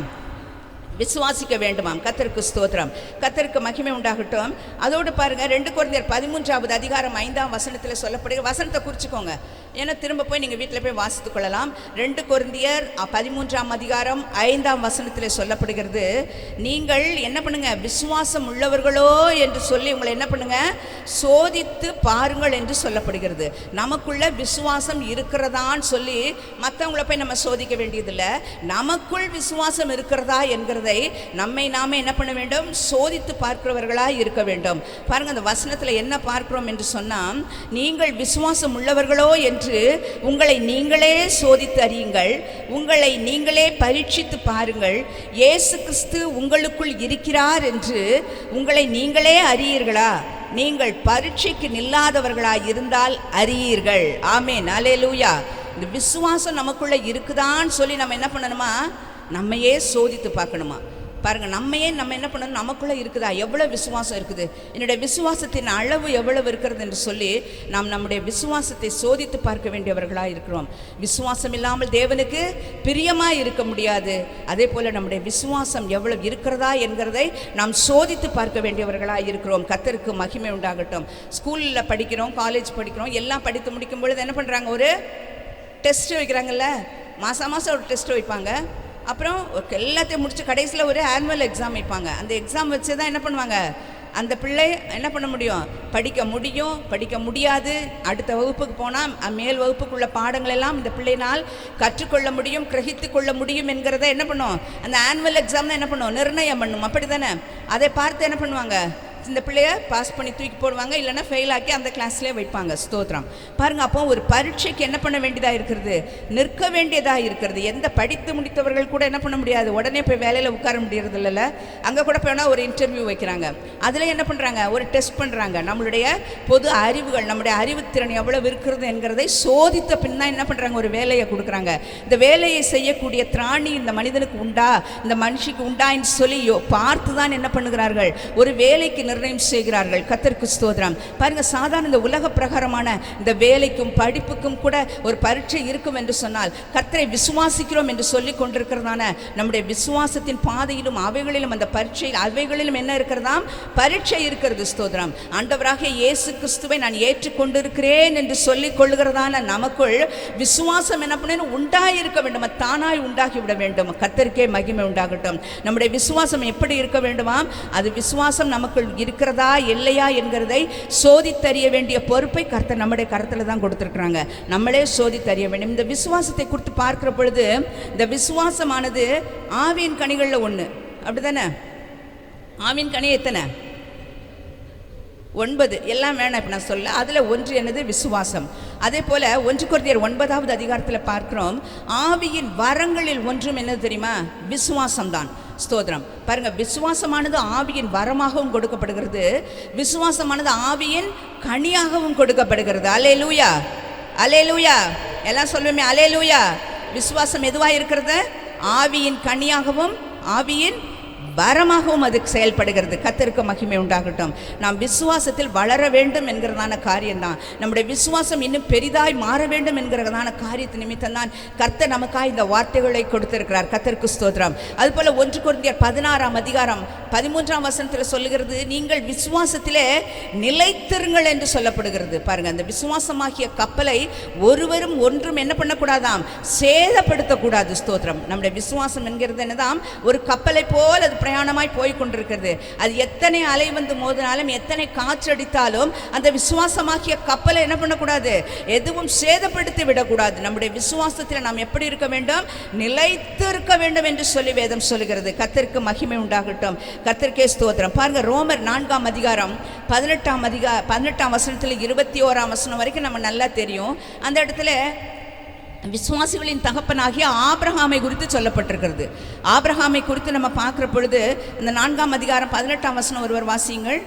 விசுவாசிக்க வேண்டுமாம். கர்த்தருக்கு ஸ்தோத்திரம், கர்த்தருக்கு மகிமை உண்டாகட்டும். அதோடு பாருங்க, 2 கொரிந்தியர் 13வது அதிகாரம் 5ஆம் வசனத்தில் சொல்லப்படுகிற வசனத்தை குறிச்சுக்கோங்க, ஏன்னா திரும்ப போய் நீங்கள் வீட்டில் போய் வாசித்து கொள்ளலாம். 2 கொரிந்தியர் 13ஆம் அதிகாரம் 5ஆம் வசனத்தில் சொல்லப்படுகிறது, நீங்கள் என்ன பண்ணுங்க, விசுவாசம் உள்ளவர்களோ என்று சொல்லி உங்களை என்ன பண்ணுங்க, சோதித்து பாருங்கள் என்று சொல்லப்படுகிறது. நமக்குள்ள விசுவாசம் இருக்கிறதான்னு சொல்லி மற்றவங்களை போய் நம்ம சோதிக்க வேண்டியதில்லை. நமக்குள் விசுவாசம் இருக்கிறதா என்கிறது நம்மை நாமே என்ன பண்ண வேண்டும், சோதித்து பார்க்கிறவர்களாய் இருக்க வேண்டும். பாருங்க, அந்த வசனத்தில் என்ன பார்க்கிறோம் என்று சொன்னால், நீங்கள் விசுவாசம் உள்ளவர்களோ என்று உங்களை நீங்களே சோதித்து அறியுங்கள், உங்களை நீங்களே பரீட்சித்து பாருங்கள், இயேசு கிறிஸ்து உங்களுக்குள் இருக்கிறார் என்று உங்களை நீங்களே அறியீர்களா, நீங்கள் பரீட்சைக்கு நில்லாதவர்களாய் இருந்தால் அறியீர்கள். ஆமென், அல்லேலூயா. இந்த விசுவாசம் நமக்குள்ள இருக்குதான்னு சொல்லி நம்ம என்ன பண்ணணுமா, நம்மையே சோதித்து பார்க்கணுமா. பாருங்கள், நம்ம என்ன பண்ணணும், நமக்குள்ளே இருக்குதா, எவ்வளோ விசுவாசம் இருக்குது, என்னுடைய விசுவாசத்தின் அளவு எவ்வளவு இருக்கிறது என்று சொல்லி நாம் நம்முடைய விசுவாசத்தை சோதித்து பார்க்க வேண்டியவர்களாக இருக்கிறோம். விசுவாசம் இல்லாமல் தேவனுக்கு பிரியமாக இருக்க முடியாது. அதே போல் நம்முடைய விசுவாசம் எவ்வளவு இருக்கிறதா என்கிறதை நாம் சோதித்து பார்க்க வேண்டியவர்களாக இருக்கிறோம். கர்த்தருக்கு மகிமை உண்டாகட்டும். ஸ்கூலில் படிக்கிறோம், காலேஜ் படிக்கிறோம், எல்லாம் படித்து முடிக்கும் பொழுது என்ன பண்ணுறாங்க, ஒரு டெஸ்ட்டு வைக்கிறாங்கல்ல, மாதம் ஒரு டெஸ்ட்டு வைப்பாங்க. அப்புறம் எல்லாத்தையும் முடிச்சு கடைசியில் ஒரு ஆனுவல் எக்ஸாம் வைப்பாங்க. அந்த எக்ஸாம் வச்சு தான் என்ன பண்ணுவாங்க, அந்த பிள்ளை என்ன பண்ண முடியும், படிக்க முடியும், படிக்க முடியாது. அடுத்த வகுப்புக்கு போனால் மேல் வகுப்புக்குள்ள பாடங்கள் எல்லாம் இந்த பிள்ளைனால் கற்றுக்கொள்ள முடியும், கிரகித்து கொள்ள முடியும் என்கிறத என்ன பண்ணும், அந்த ஆனுவல் எக்ஸாம் தான் என்ன பண்ணும், நிர்ணயம் பண்ணும். அப்படி தானே, அதை பார்த்து என்ன பண்ணுவாங்க, இந்த பிள்ளைய பாஸ் பண்ணி தூக்கி போடுவாங்க, இல்லைன்னா ஃபெயில் ஆக்கி அந்த கிளாஸ்லேயே வைப்பாங்க. ஸ்தோத்திரம். பாருங்கள், அப்போ ஒரு பரீட்சைக்கு என்ன பண்ண வேண்டியதாக இருக்கிறது, நிற்க வேண்டியதாக இருக்கிறது. எந்த படித்து முடித்தவர்கள் கூட என்ன பண்ண முடியாது, உடனே போய் வேலையில் உட்கார முடியறது இல்லைல்ல. அங்கே கூட போனால் ஒரு இன்டர்வியூ வைக்கிறாங்க, அதில் என்ன பண்ணுறாங்க, ஒரு டெஸ்ட் பண்ணுறாங்க. நம்மளுடைய பொது அறிவுகள், நம்முடைய அறிவுத்திறன் எவ்வளவு இருக்கிறது என்கிறதை சோதித்த பின் தான் என்ன பண்ணுறாங்க, ஒரு வேலையை கொடுக்குறாங்க. இந்த வேலையை செய்யக்கூடிய திராணி இந்த மனிதனுக்கு உண்டா, இந்த மனுஷிக்கு உண்டான்னு சொல்லி பார்த்து தான் என்ன பண்ணுகிறார்கள், ஒரு வேலைக்கு நிர்ணயம் செய்கிறார்கள். கர்த்தருக்கு ஸ்தோத்திரம். பாருங்க, சாதாரண இந்த உலக பிரகாரமான இந்த வேலைக்கும் படிப்புக்கும் கூட ஒரு பரீட்சை இருக்கும் என்று சொன்னால், கர்த்தரை விசுவாசிக்கிறோம் என்று சொல்லி கொண்டிருக்கிறதான நம்முடைய விசுவாசத்தின் பாதையிலும் அவைகளிலும் அந்த பரீட்சையில் அவைகளிலும் என்ன இருக்கிறதாம்? பரீட்சை இருக்கிறது. ஸ்தோத்திரம். ஆண்டவராகிய இயேசு கிறிஸ்துவை நான் ஏற்றுக்கொண்டிருக்கிறேன் என்று சொல்லிக் கொள்ளுகிறதான நமக்குள் விசுவாசம் என்ன பண்ணணும்? உண்டாயிருக்க வேண்டும். தானாய் உண்டாகிவிட வேண்டும். கர்த்தருக்கே மகிமை உண்டாகட்டும். நம்முடைய விசுவாசம் எப்படி இருக்க வேண்டுமா? அது விசுவாசம் நமக்குள் இருக்கிறதா இல்லையா என்கிறதை சோதித்தறிய வேண்டிய பொறுப்பை கர்த்தர் நம்முடைய கருத்தில் தான் கொடுத்துருக்குறாங்க. நம்மளே சோதித்தறிய வேண்டும். இந்த விசுவாசத்தை குறித்து பார்க்கிற பொழுது, இந்த விசுவாசமானது ஆவியின் கனிகளில் ஒன்று, அப்படிதானே? ஆவியின் கனி எத்தனை? 9. எல்லாம் வேணாம் இப்போ நான் சொல்ல. அதில் ஒன்று என்னது? விசுவாசம். அதே போல் 1 கொரிந்தியர் 9வது அதிகாரத்தில் பார்க்கிறோம், ஆவியின் வரங்களில் ஒன்றும் என்னது தெரியுமா? விசுவாசம்தான். ஸ்தோத்திரம். பாருங்க, விசுவாசமானது ஆவியின் வரமாகவும் கொடுக்கப்படுகிறது, விசுவாசமானது ஆவியின் கனியாகவும் கொடுக்கப்படுகிறது. அல்லேலூயா, அல்லேலூயா. எல்லாம் சொல்லுமே அல்லேலூயா. விசுவாசம் எதுவாக இருக்கிறது? ஆவியின் கனியாகவும் ஆவியின் வரமாகவும் அது செயல்படுகிறது. கர்த்தருக்கு மகிமை உண்டாகட்டும். நாம் விசுவாசத்தில் வளர வேண்டும் என்கிறதான காரியம்தான். நம்முடைய விசுவாசம் இன்னும் பெரிதாய் மாற வேண்டும் என்கிறதான காரியத்து நிமித்தம் தான் கர்த்தர் நமக்காக இந்த வார்த்தைகளை கொடுத்திருக்கிறார். கர்த்தருக்கு ஸ்தோத்திரம். அதுபோல் 1 கொரிந்தியர் 16ஆம் அதிகாரம் 13ஆம் வசனத்தில் சொல்லுகிறது, நீங்கள் விசுவாசத்திலே நிலைத்திருங்கள் என்று சொல்லப்படுகிறது. பாருங்க, அந்த விசுவாசமாகிய கப்பலை ஒருவரும் ஒன்றும் என்ன பண்ணக்கூடாதாம்? சேதப்படுத்தக்கூடாது. ஸ்தோத்திரம். நம்முடைய விசுவாசம் என்கிறது என்னதாம்? ஒரு கப்பலை போல் அது பிரயாணமாய் போய் கொண்டிருக்கிறது. அது எத்தனை அலை வந்து மோதினாலும், எத்தனை காற்றடித்தாலும் அந்த விசுவாசமாகிய கப்பலை என்ன பண்ணக்கூடாது? எதுவும் சேதப்படுத்தி விடக்கூடாது. நம்முடைய விசுவாசத்தில் நாம் எப்படி இருக்க வேண்டும்? நிலைத்து இருக்க வேண்டும் என்று சொல்லி வேதம் சொல்லுகிறது. கர்த்தருக்கு மகிமை உண்டாகட்டும். கர்த்தருக்கே ஸ்தோத்திரம். பாருங்க, ரோமர் 4ஆம் அதிகாரம் 18ஆம் வசனத்தில் 21ஆம் வசனம் வரைக்கும் நம்ம நல்லா தெரியும். அந்த இடத்துல விசுவாசிகளின் தகப்பனாகிய ஆபிரகாமை குறித்து சொல்லப்பட்டிருக்கிறது. ஆபிரகாமை குறித்து நம்ம பார்க்கிற பொழுது இந்த 4ஆம் அதிகாரம் 18ஆம் வசனம் ஒருவர் வாசியுங்கள்.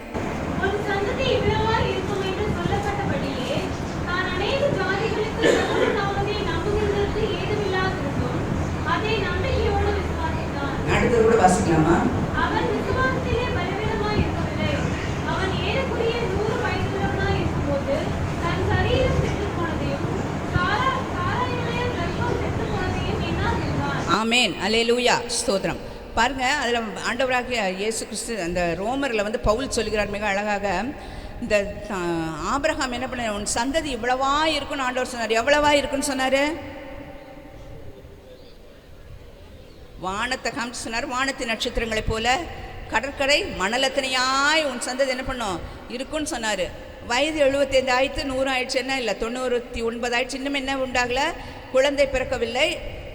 அடுத்தது கூட வாசிக்கலாமா? ஆமேன், அல்லேலூயா, ஸ்தோத்திரம். பாருங்க, அதில் ஆண்டவராகிய இயேசு கிறிஸ்து அந்த ரோமரில் வந்து பவுல் சொல்கிறார் மிக அழகாக. இந்த ஆபிரகாம் என்ன பண்ண, உன் சந்ததி இவ்வளவா இருக்குன்னு ஆண்டவர் சொன்னார். எவ்வளவா இருக்குன்னு சொன்னார்? வானத்தை காமிச்சு சொன்னார். வானத்து நட்சத்திரங்களை போல கடற்கரை மணலத்தனையாய் உன் சந்ததி என்ன பண்ணும்? இருக்குன்னு சொன்னார். வயது 75 ஆயிடுச்சு, 100 ஆயிடுச்சு, என்ன இல்லை 99 ஆயிடுச்சு, இன்னும் என்ன உண்டாகல? குழந்தை பிறக்கவில்லை.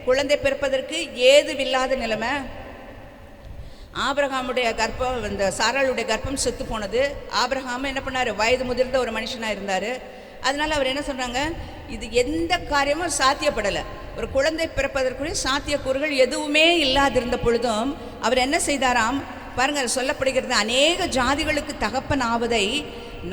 குழந்தை பிறப்பதற்கு ஏதுவில்லாத நிலைமை. ஆபிரகாமுடைய கர்ப்பம், இந்த சாராளுடைய கர்ப்பம் செத்து போனது. ஆபிரகாம் என்ன பண்ணார்? வயது முதிர்ந்த ஒரு மனுஷனாக இருந்தார். அதனால் அவர் என்ன சொல்கிறாங்க? இது எந்த காரியமும் சாத்தியப்படலை. ஒரு குழந்தை பிறப்பதற்குரிய சாத்தியக்கூறுகள் எதுவுமே இல்லாதிருந்த பொழுதும் அவர் என்ன செய்தாராம்? பாருங்கள், சொல்லப்படுகிறது, அநேக ஜாதிகளுக்கு தகப்பன் ஆவதை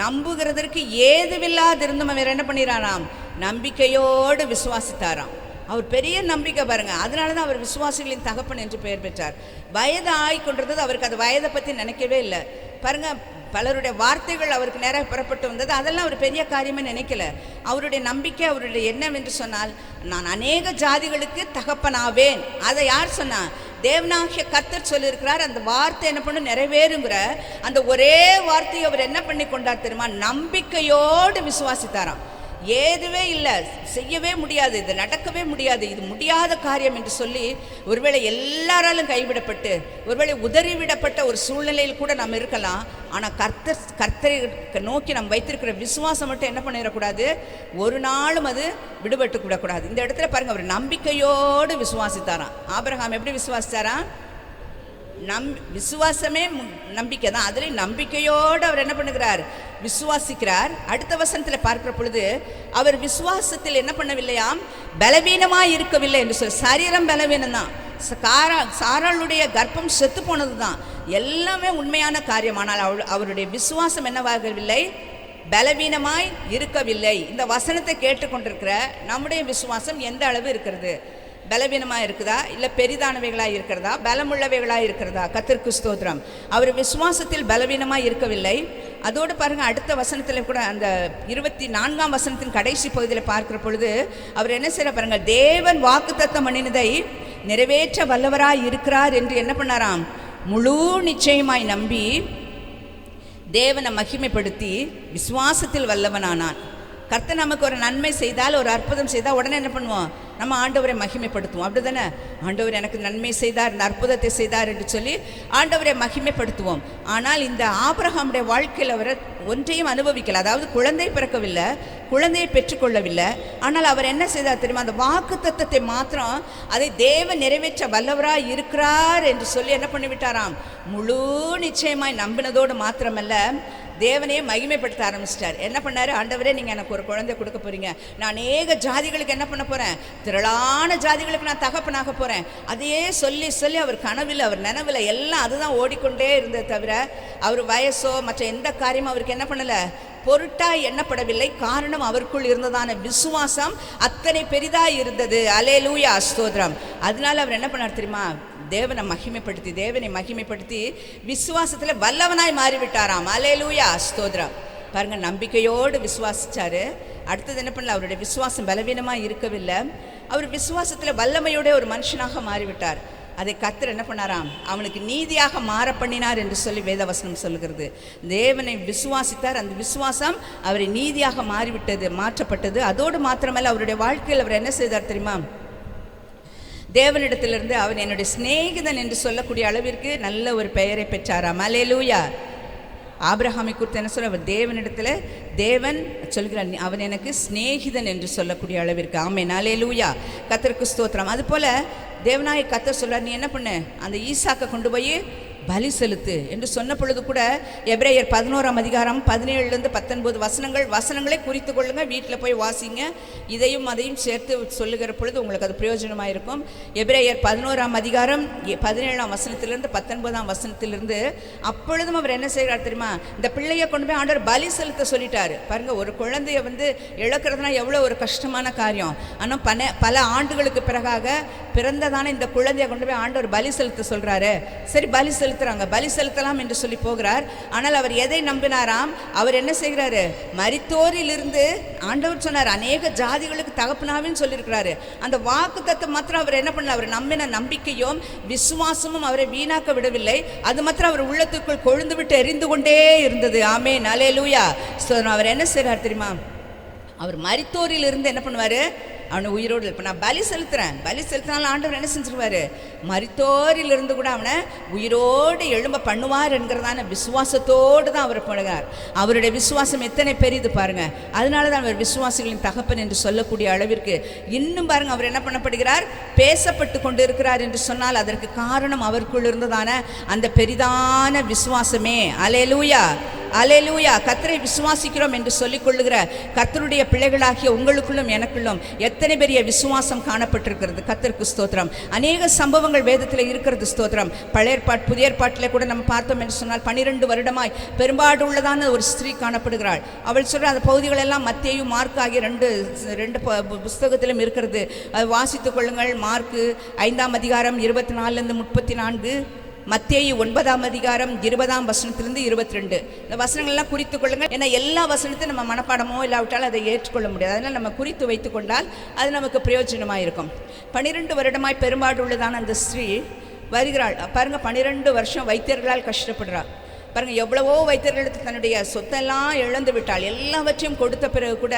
நம்புகிறதற்கு ஏதுவில்லாதிருந்தும் அவர் என்ன பண்ணிறாராம்? நம்பிக்கையோடு விசுவாசித்தாராம். அவர் பெரிய நம்பிக்கை பாருங்க. அதனால தான் அவர் விசுவாசிகளின் தகப்பன் என்று பெயர் பெற்றார். வயது ஆகிக்கொண்டிருந்தது, அவருக்கு அது வயதை பற்றி நினைக்கவே இல்லை. பாருங்க, பலருடைய வார்த்தைகள் அவருக்கு நேராக பெறப்பட்டு வந்தது. அதெல்லாம் அவர் பெரிய காரியமே நினைக்கல. அவருடைய நம்பிக்கை, அவருடைய எண்ணம் என்று சொன்னால், நான் அநேக ஜாதிகளுக்கு தகப்பனாவேன். அதை யார் சொன்னா? தேவனாகிய கர்த்தர் சொல்லியிருக்கிறார். அந்த வார்த்தை என்ன பண்ண நிறைவேறுங்கிற அந்த ஒரே வார்த்தையை அவர் என்ன பண்ணி கொண்டார் தெரியுமா? நம்பிக்கையோடு விசுவாசித்தாராம். ஏதுவே இல்லை, செய்யவே முடியாது, இது நடக்கவே முடியாது, இது முடியாத காரியம் என்று சொல்லி ஒருவேளை எல்லாராலும் கைவிடப்பட்டு, ஒருவேளை உதறிவிடப்பட்ட ஒரு சூழ்நிலையில் கூட நாம் இருக்கலாம். ஆனால் கர்த்தரை நோக்கி நாம் வைத்திருக்கிற விசுவாசம் மட்டும் என்ன பண்ணிடக்கூடாது? ஒரு நாளும் அது விடுபட்டு விடக்கூடாது. இந்த இடத்துல பாருங்க, அவர் நம்பிக்கையோடு விசுவாசித்தாராம். ஆபிரகாம் எப்படி விசுவாசித்தாராம்? விசுவாசமே நம்பிக்கை தான். அதில் நம்பிக்கையோடு அவர் என்ன பண்ணுகிறார்? விசுவாசிக்கிறார். அடுத்த வசனத்தில் பார்க்கிற பொழுது அவர் விசுவாசத்தில் என்ன பண்ணவில்லையாம்? பலவீனமாக இருக்கவில்லை என்று சொல்லி. சரீரம் பலவீனம் தான், சாராளுடைய கர்ப்பம் செத்து போனது தான், எல்லாமே உண்மையான காரியம். ஆனால் அவருடைய விசுவாசம் என்னவாகவில்லை? பலவீனமாய் இருக்கவில்லை. இந்த வசனத்தை கேட்டுக்கொண்டிருக்கிற நம்முடைய விசுவாசம் எந்த அளவு இருக்கிறது? பலவீனமாக இருக்குதா, இல்லை பெரிதானவைகளாக இருக்கிறதா, பலமுள்ளவைகளாக இருக்கிறதா? கர்த்தருக்கு ஸ்தோத்திரம். அவர் விசுவாசத்தில் பலவீனமாக இருக்கவில்லை. அதோடு பாருங்கள், அடுத்த வசனத்தில் கூட அந்த 24ஆம் வசனத்தின் கடைசி பகுதியில் பார்க்கிற பொழுது அவர் என்ன செய்ய பாருங்கள், தேவன் வாக்குத்தத்தம் பண்ணினதை நிறைவேற்ற வல்லவராய் இருக்கிறார் என்று என்ன பண்ணாராம், முழு நிச்சயமாய் நம்பி தேவனை மகிமைப்படுத்தி விசுவாசத்தில் வல்லவனானான். கர்த்தர் நமக்கு ஒரு நன்மை செய்தால், ஒரு அற்புதம் செய்தால் உடனே என்ன பண்ணுவோம், நம்ம ஆண்டவரை மகிமைப்படுத்துவோம். அப்படி தானே? ஆண்டவர் எனக்கு நன்மை செய்தார், இந்த அற்புதத்தை செய்தார் என்று சொல்லி ஆண்டவரை மகிமைப்படுத்துவோம். ஆனால் இந்த ஆபிரகாமுடைய வாழ்க்கையில் அவர் ஒன்றையும் அனுபவிக்கல. அதாவது குழந்தை பிறக்கவில்லை, குழந்தையை பெற்றுக்கொள்ளவில்லை. ஆனால் அவர் என்ன செய்தார் தெரியுமா, அந்த வாக்குத்தத்தத்தை மாத்திரம் அதை தேவன் நிறைவேற்ற வல்லவராய் இருக்கிறார் என்று சொல்லி என்ன பண்ணிவிட்டாராம், முழு நிச்சயமாய் நம்பினதோடு மாத்திரமல்ல, தேவனையே மகிமைப்படுத்த ஆரம்பிச்சிட்டார். என்ன பண்ணார், ஆண்டவரே நீங்கள் எனக்கு ஒரு குழந்தை கொடுக்க போகிறீங்க, நான் அநேக ஜாதிகளுக்கு என்ன பண்ண போகிறேன், திரளான ஜாதிகளுக்கு நான் தகப்பனாக போகிறேன். அதையே சொல்லி சொல்லி அவர் கனவில், அவர் நினைவில் எல்லாம் அதுதான் ஓடிக்கொண்டே இருந்தது தவிர அவர் வயசோ மற்ற எந்த காரியமும் அவருக்கு என்ன பண்ணலை, பொருட்டாய் எண்ணப்படவில்லை. காரணம், அவருக்குள் இருந்ததான விசுவாசம் அத்தனை பெரிதாய் இருந்தது. அல்லேலூயா, ஸ்தோத்திரம். அதனால அவர் என்ன பண்ணார் தெரியுமா, தேவனை மகிமைப்படுத்தி விசுவாசத்தில் வல்லவனாய் மாறிவிட்டாராம். அல்லேலூயா, ஸ்தோத்திரம். பாருங்க, நம்பிக்கையோடு விசுவாசிச்சாரு. அடுத்தது என்ன பண்ணல, அவருடைய விசுவாசம் பலவீனமாக இருக்கவில்லை, அவர் விசுவாசத்தில் வல்லமையோட ஒரு மனுஷனாக மாறிவிட்டார். அதை கர்த்தர் என்ன பண்ணாராம், அவனுக்கு நீதியாக மாற பண்ணினார் என்று சொல்லி வேதவசனம் சொல்லுகிறது. தேவனை விசுவாசித்தார், அந்த விசுவாசம் அவரை நீதியாக மாற்றப்பட்டது. அதோடு மாத்திரமல்ல, அவருடைய வாழ்க்கையில் அவர் என்ன செய்தார் தெரியுமா, தேவனிடத்திலிருந்து அவன் என்னுடைய சிநேகிதன் என்று சொல்லக்கூடிய அளவிற்கு நல்ல ஒரு பெயரை பெற்றாராம். அல்லேலூயா. ஆபிரகாமை குறித்து என்ன சொல்ல, அவர் தேவனிடத்தில் தேவன் சொல்கிறார், அவன் எனக்கு சிநேகிதன் என்று சொல்லக்கூடிய அளவிற்கு. ஆமென், அல்லேலூயா, கர்த்தருக்கு ஸ்தோத்திரம். அதுபோல் தேவனாய கர்த்தர் சொல்கிறார், நீ என்ன பண்ணு, அந்த ஈசாக்கை கொண்டு போய் பலி செலுத்து என்று சொன்ன பொழுது கூட எபிரேயர் 11ஆம் அதிகாரம் 17லேருந்து 19 வசனங்களை குறித்து கொள்ளுங்க, வீட்டில் போய் வாசிங்க. இதையும் அதையும் சேர்த்து சொல்லுகிற பொழுது உங்களுக்கு அது பிரயோஜனமாக இருக்கும். எபிரேயர் 11ஆம் அதிகாரம் 17ஆம் வசனத்திலிருந்து 19ஆம் வசனத்திலிருந்து அப்பொழுதும் அவர் என்ன செய்கிறார் தெரியுமா, இந்த பிள்ளையை கொண்டு போய் ஆண்டவர் பலி செலுத்த சொல்லிட்டாரு. பாருங்க, ஒரு குழந்தைய இழக்கிறதுனா எவ்வளோ ஒரு கஷ்டமான காரியம். ஆனால் பல ஆண்டுகளுக்கு பிறகாக பிறந்ததான இந்த குழந்தைய கொண்டு போய் ஆண்டவர் பலி செலுத்த சொல்றாரு. சரி, பலி செலுத்தலாம் என்று சொல்லி போகிறார். ஆனால் அவர் எதை நம்பினாராம், அவர் என்ன செய்கிறாரு, மரித்தோரிலிருந்து ஆண்டவர் சொன்னார் அநேக ஜாதிகளுக்கு தகப்பனாவின்னு சொல்லியிருக்கிறாரு. அந்த வாக்கு தத்துவம் மாத்திரம் அவர் என்ன பண்ணல, அவர் நம்பின நம்பிக்கையும் விசுவாசமும் அவரை வீணாக்க விடவில்லை. அது மாத்திரம் அவர் உள்ளத்துக்குள் கொழுந்து விட்டு எரிந்து கொண்டே இருந்தது. ஆமென், அல்லேலூயா. அவர் என்ன செய்கிறார் தெரியுமா, அவர் மரித்தோரிலிருந்து என்ன பண்ணுவார், அவனை உயிரோடு இப்போ நான் பலி செலுத்தினாலும் ஆண்டவர் என்ன செஞ்சிருவார், மரித்தோரிலிருந்து கூட அவனை உயிரோடு எழும்ப பண்ணுவார் என்கிறதான விசுவாசத்தோடு தான் அவர் பண்ணுகிறார். அவருடைய விசுவாசம் எத்தனை பெரியது பாருங்க. அதனால தான் அவர் விசுவாசிகளின் தகப்பன் என்று சொல்லக்கூடிய அளவிற்கு இன்னும் பாருங்க, அவர் என்ன பண்ணப்படுகிறார், பேசப்பட்டு கொண்டு இருக்கிறார் என்று சொன்னால் அதற்கு காரணம் அவருக்குள் இருந்ததான அந்த பெரிதான விசுவாசமே. அல்லேலூயா, அல்லேலூயா. கர்த்தரை விசுவாசிக்கிறோம் என்று சொல்லிக் கொள்ளுகிற கர்த்தருடைய பிள்ளைகளாகிய உங்களுக்குள்ளும் எனக்குள்ளும் எத்தனை பெரிய விசுவாசம் காணப்பட்டிருக்கிறது. கர்த்தருக்கு ஸ்தோத்திரம். அநேக சம்பவங்கள் வேதத்தில் இருக்கிறது. ஸ்தோத்திரம். பழைய ஏற்பாடு புதிய ஏற்பாட்டில் கூட நம்ம பார்த்தோம் என்று சொன்னால் 12 வருடமாய் பெரும்பாடு உள்ளதான ஒரு ஸ்திரீ காணப்படுகிறாள். அவள் சொல்கிற அந்த பகுதிகள் எல்லாம் மத்தேயு மார்க் ஆகிய ரெண்டு புஸ்தகத்திலும் இருக்கிறது. அது வாசித்துக் கொள்ளுங்கள். மார்க்கு 5ஆம் அதிகாரம் 24லேருந்து 34, மத்தேயு 9ஆம் அதிகாரம் 20ஆம் வசனத்திலிருந்து 22. இந்த வசனங்கள்லாம் குறித்து கொள்ளுங்கள். ஏன்னா எல்லா வசனத்தையும் நம்ம மனப்பாடமோ இல்லாவிட்டால் அதை ஏற்றுக்கொள்ள முடியாது. அதனால் நம்ம குறித்து வைத்து கொண்டால் அது நமக்கு பிரயோஜனமாக இருக்கும். 12 வருடமாய் பெரும்பாடு உள்ளதான அந்த ஸ்திரீ வருகிறாள். பாருங்கள், 12 வருஷம் வைத்தியர்களால் கஷ்டப்படுறாள். பாருங்கள், எவ்வளவோ வைத்தியர்களுக்கு தன்னுடைய சொத்தெல்லாம் இழந்து விட்டாள். எல்லாவற்றையும் கொடுத்த பிறகு கூட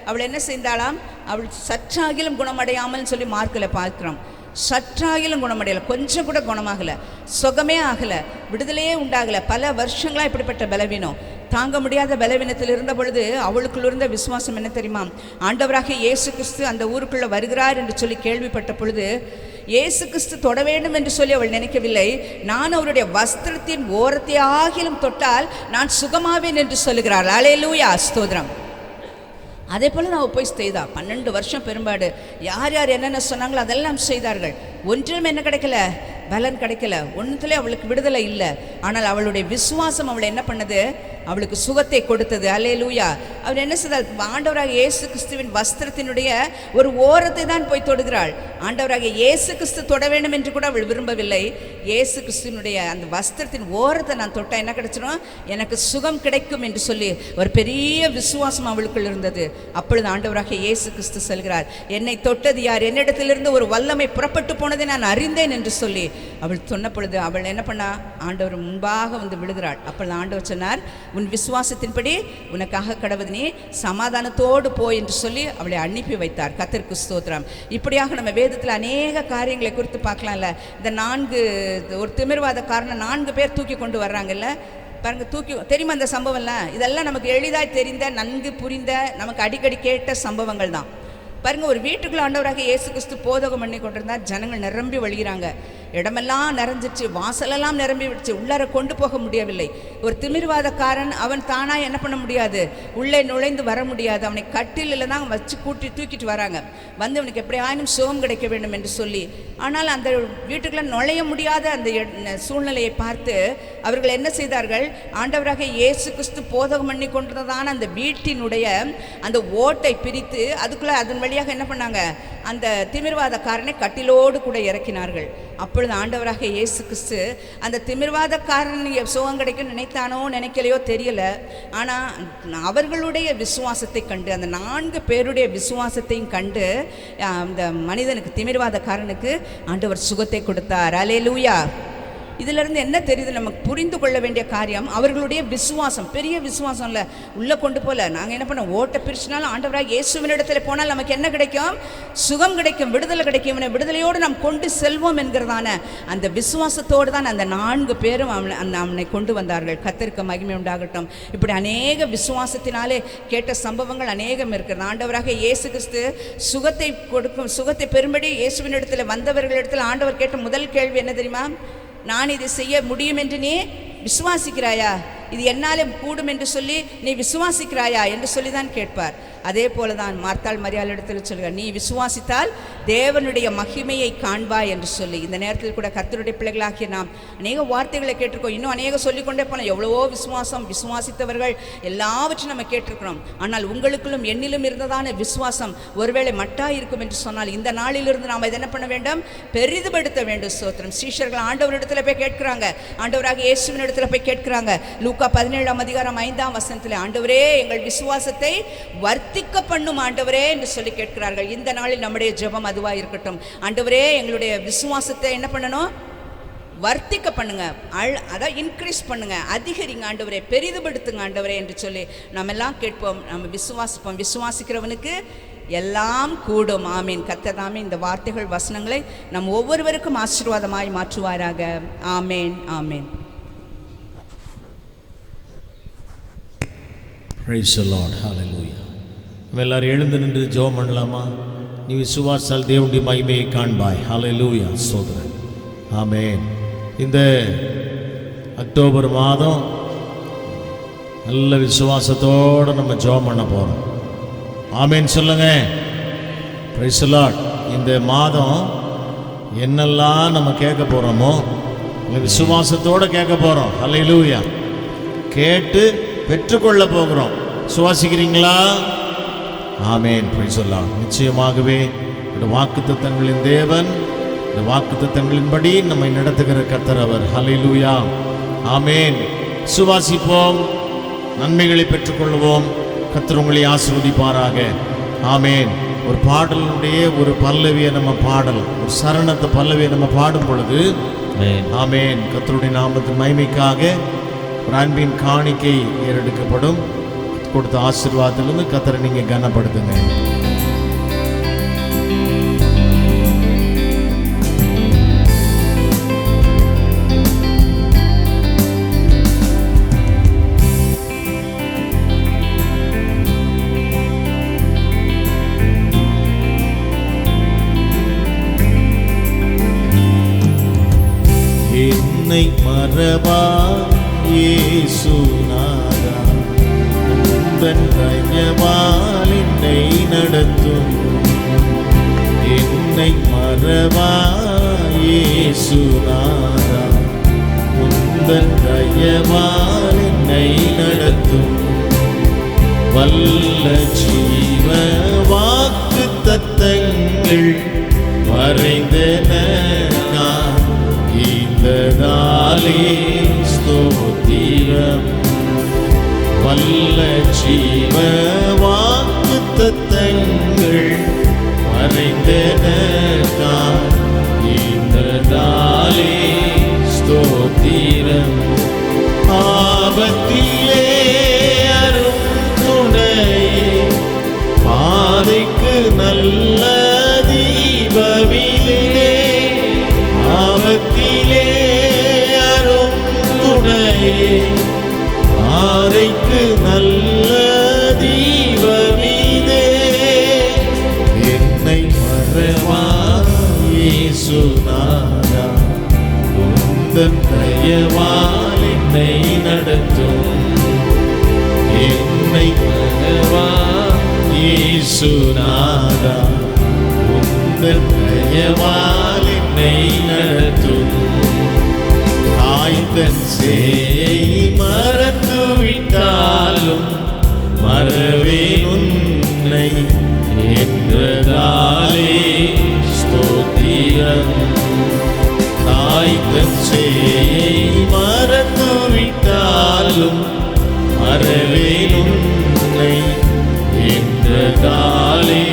அவள் என்ன செய்தாளாம், அவள் சற்றாகிலும் குணமடையாமல் சொல்லி மார்க்கில் பார்க்கிறோம். சற்றாகிலும் குணமடையலை, கொஞ்சம் கூட குணமாகலை, சுகமே ஆகலை, விடுதலையே உண்டாகலை. பல வருஷங்களாக இப்படிப்பட்ட பலவீனம், தாங்க முடியாத பலவீனத்தில் இருந்த பொழுது அவளுக்குள் இருந்த விசுவாசம் என்ன தெரியுமா, ஆண்டவராக இயேசு கிறிஸ்து அந்த ஊருக்குள்ளே வருகிறார் என்று சொல்லி கேள்விப்பட்ட பொழுது இயேசு கிறிஸ்து தொட வேண்டும் என்று சொல்லி அவள் நினைக்கவில்லை. நான் அவருடைய வஸ்திரத்தின் ஓரத்தை ஆகிலும் தொட்டால் நான் சுகமாவேன் என்று சொல்லுகிறாள். அல்லேலூயா, ஸ்தோத்திரம். அதே போல் நான் போய் செய்தா 12 வருஷம் பெரும்பாடு. யார் யார் என்னென்ன சொன்னாங்களோ அதெல்லாம் செய்தார்கள். ஒன்றிலும் என்ன கிடைக்கல, பலன் கிடைக்கல. ஒன்றுத்துலேயே அவளுக்கு விடுதலை இல்லை. ஆனால் அவளுடைய விசுவாசம் அவளை என்ன பண்ணது, அவளுக்கு சுகத்தை கொடுத்தது. அல்லேலூயா. அவர் என்ன செய்தார்? ஆண்டவராக இயேசு கிறிஸ்துவின் வஸ்திரத்தினுடைய ஒரு ஓரத்தை தான் போய் தொடுகிறாள். ஆண்டவராக இயேசு கிறிஸ்து தொட வேண்டும் என்று கூட அவள் விரும்பவில்லை. இயேசு கிறிஸ்துவினுடைய அந்த வஸ்திரத்தின் ஓரத்தை நான் தொட்டா என்ன கிடைச்சிடும்? எனக்கு சுகம் கிடைக்கும் என்று சொல்லி ஒரு பெரிய விசுவாசம் அவளுக்குள் இருந்தது. அப்பொழுது ஆண்டவராக இயேசு கிறிஸ்து சொல்கிறார், என்னை தொட்டது யார்? என்னிடத்திலிருந்து ஒரு வல்லமை புறப்பட்டு போனதை நான் அறிந்தேன் என்று சொல்லி அவள் சொன்ன பொழுது அவள் என்ன பண்ணா? ஆண்டவர் முன்பாக வந்து விழுகிறாள். அப்பொழுது ஆண்டவர் சொன்னார், உன் விசுவாசத்தின்படி உனக்காக கடவுள், நீ சமாதானத்தோடு போய் என்று சொல்லி அவளை அனுப்பி வைத்தார். கர்த்தருக்கு ஸ்தோத்திரம். இப்படியாக நம்ம வேதத்தில் அநேக காரியங்களை குறித்து பார்க்கலாம்ல. இந்த 4 ஒரு திமிர்வாதக்காரனை 4 பேர் தூக்கி கொண்டு வர்றாங்கல்ல பாருங்க. தூக்கி தெரியுமா அந்த சம்பவம்லாம்? இதெல்லாம் நமக்கு எளிதாய் தெரிந்த, நன்கு புரிந்த, நமக்கு அடிக்கடி கேட்ட சம்பவங்கள் தான். பாருங்க, ஒரு வீட்டுக்குள்ள ஆண்டவராக இயேசு கிறிஸ்து போதகம் பண்ணி கொண்டிருந்தார். ஜனங்கள் நிரம்பி வழிகிறாங்க. இடமெல்லாம் நிறைஞ்சிச்சு, வாசலெல்லாம் நிரம்பி விடுச்சு. உள்ளார கொண்டு போக முடியவில்லை. ஒரு திமிர்வாதக்காரன் அவன் தானா என்ன பண்ண முடியாது, உள்ளே நுழைந்து வர முடியாது. அவனை கட்டிலில் தான் வச்சு தூக்கிட்டு வராங்க. வந்து அவனுக்கு எப்படி ஆயினும் சுகம் கிடைக்க வேண்டும் என்று சொல்லி. ஆனால் அந்த வீட்டுக்குள்ள நுழைய முடியாத அந்த சூழ்நிலையை பார்த்து அவர்கள் என்ன செய்தார்கள்? ஆண்டவராக இயேசு கிறிஸ்து போதகம் பண்ணி கொண்டிருந்ததான அந்த வீட்டினுடைய அந்த ஓட்டை பிரித்து அதுக்குள்ள அதன் வழியாக என்ன பண்ணாங்க? அந்த திமிர்வாதக்காரனை கட்டிலோடு கூட இறக்கினார்கள். அப்பொழுது ஆண்டவராக இயேசு கிறிஸ்து அந்த திமிர்வாதக்காரன் சுகம் கிடைக்கும் நினைத்தானோ நினைக்கலையோ தெரியல. ஆனால் அவர்களுடைய விசுவாசத்தை கண்டு, அந்த 4 பேருடைய விசுவாசத்தையும் கண்டு அந்த மனிதனுக்கு, திமிர்வாதக்காரனுக்கு ஆண்டவர் சுகத்தை கொடுத்தார். அல்லேலூயா. இதிலிருந்து என்ன தெரியுது? நமக்கு புரிந்து கொள்ள வேண்டிய காரியம், அவர்களுடைய விசுவாசம் பெரிய விசுவாசம் இல்லை. உள்ளே கொண்டு போல நாங்கள் என்ன பண்ணோம்? ஓட்ட பிரிச்சினாலும் ஆண்டவராக இயேசுவின் இடத்துல போனால் நமக்கு என்ன கிடைக்கும்? சுகம் கிடைக்கும், விடுதலை கிடைக்கும். இவனை விடுதலையோடு நாம் கொண்டு செல்வோம் என்கிறதான அந்த விசுவாசத்தோடு தான் அந்த 4 பேரும் அவனை கொண்டு வந்தார்கள். கர்த்தருக்கு மகிமை உண்டாகட்டும். இப்படி அநேக விசுவாசத்தினாலே கேட்ட சம்பவங்கள் அநேகம் இருக்கிறது. ஆண்டவராக இயேசு கிறிஸ்து சுகத்தை கொடுக்கும், சுகத்தை பெறும்படி இயேசுவின் இடத்துல வந்தவர்களிடத்தில் ஆண்டவர் கேட்ட முதல் கேள்வி என்ன தெரியுமா? நான் இதை செய்ய முடியும் என்று நீ விசுவாசிக்கிறாயா? இது என்னாலே கூடும் என்று சொல்லி நீ விசுவாசிக்கிறாயா என்று சொல்லி தான் கேட்பார். அதே போல தான் மார்த்தாள் மரியாள் இடத்தில் சொல்கிறார், நீ விசுவாசித்தால் தேவனுடைய மகிமையை காண்பாய் என்று சொல்லி. இந்த நேரத்தில் கூட கர்த்தருடைய பிள்ளைகளாகிய நாம் அநேக வார்த்தைகளை கேட்டிருக்கோம். இன்னும் அநேகம் சொல்லிக்கொண்டே போனோம். எவ்வளவோ விசுவாசித்தவர்கள் எல்லாவற்றையும் நம்ம கேட்டிருக்கிறோம். ஆனால் உங்களுக்குள்ளும் என்னிலும் இருந்ததான விசுவாசம் ஒருவேளை மட்டாய் இருக்கும் என்று சொன்னால் இந்த நாளிலிருந்து நாம் இதை என்ன பண்ண வேண்டும்? பெரிதுபடுத்த வேண்டும். ஸ்தோத்திரம். சீஷர்கள் ஆண்டவரிடத்தில் போய் கேட்கிறாங்க, ஆண்டவராக இயேசுவின் இடத்துல போய் கேட்கிறாங்க. லூக்கா 17:5 ஆண்டவரே எங்கள் விசுவாசத்தை வர்த்திக்க பண்ணும் ஆண்டவரே என்று சொல்லி கேட்கிறார்கள். இந்த நாளில் நம்முடைய ஜெபம் அதுவாக இருக்கட்டும். ஆண்டவரே எங்களுடைய விசுவாசத்தை என்ன பண்ணணும்? வர்த்திக்க பண்ணுங்க, அதான் இன்க்ரீஸ் பண்ணுங்க, அதிகரிங்க ஆண்டவரே, பெரிதுபடுத்துங்க ஆண்டவரே என்று சொல்லி நம்ம எல்லாம் கேட்போம். நம்ம விசுவாசிப்போம். விசுவாசிக்கிறவனுக்கு எல்லாம் கூடும். ஆமீன். கர்த்தர் தாமே இந்த வார்த்தைகள், வசனங்களை நம் ஒவ்வொருவருக்கும் ஆசீர்வாதமாய் மாற்றுவாராக. ஆமேன், ஆமேன். Praise the Lord. Hallelujah. நம்ம எல்லாரும் எழுந்து நின்று ஜெபம் பண்ணலாமா? நீ விசுவாசால் தேவனுடைய மகிமையை காண்பாய். ஹல்லேலூயா. ஸ்தோத்திரம். ஆமென். இந்த அக்டோபர் மாதம் நல்ல விசுவாசத்தோடு நம்ம ஜெபம் பண்ண போகிறோம். ஆமென் சொல்லுங்க. Praise the Lord. இந்த மாதம் என்னெல்லாம் நம்ம கேட்க போகிறோமோ விசுவாசத்தோடு கேட்க போகிறோம். ஹல்லேலூயா. கேட்டு பெற்றுக்கொள்ள போகிறோம். சுவாசிக்கிறீங்களா? ஆமென். Praise the Lord. நிச்சயமாகவே இந்த வாக்குத்தத்தங்களின் தேவன், இந்த வாக்குத்தத்தங்களின்படி நம்மை நடத்துகிற கர்த்தர் அவர். ஹல்லேலூயா. ஆமென். சுவாசிப்போம், நன்மைகளை பெற்றுக்கொள்வோம். கர்த்தர் உங்களை ஆசீர்வதிப்பாராக. ஆமென். ஒரு பாடலுடைய ஒரு பல்லவியை நம்ம பாடல், ஒரு சரணத்தை பல்லவியை நம்ம பாடும் பொழுது ஆமென் கர்த்தருடைய நாமத்தின் மகிமைக்காக ஒரு அன்பின் காணிக்கை ஏறெடுக்கப்படும். கொடுத்த ஆசீர்வாதத்திலிருந்து கர்த்தரை நீங்க கனப்படுத்துங்க. என்னை மறவா இயேசுநாதா, உந்தன் தயவால் என்னை நடத்தும். என்னை மறவா இயேசுநாதா, உந்தன் தயவால் என்னை என்னை நடத்தும் வல்ல ஜீவ வாக்கு தத்தங்கள் மறைந்தன இந்த நாளே ஸ்தோத்திரம். வல்ல ஜீவ வாக்கு தத்தங்கள் மறைந்தன இந்த நாளே ஸ்தோத்திரம். ஆபத்திலே அரும் துணையே பாதைக்கு நல்ல தீபமிலே. ஆபத்திலே அரும் துணையே பாதைக்கு நல்ல தீபமிலே. என்னை மறவா இயேசுநாதா, உந்தன் தயவால் என்னை நடத்தும். என்னை மறவா இயேசுநாதா, உந்தன் தயவால் என்னை நடத்தும். தாய்தன் சேயை மறந்துவிட்டாலும் மறவேன் உன்னை என்றதாலே ஸ்தோத்திரம். தாய்தன் சேயை மறந்துவிட்டாலும் மறவேன் உன்னை என்றதாலே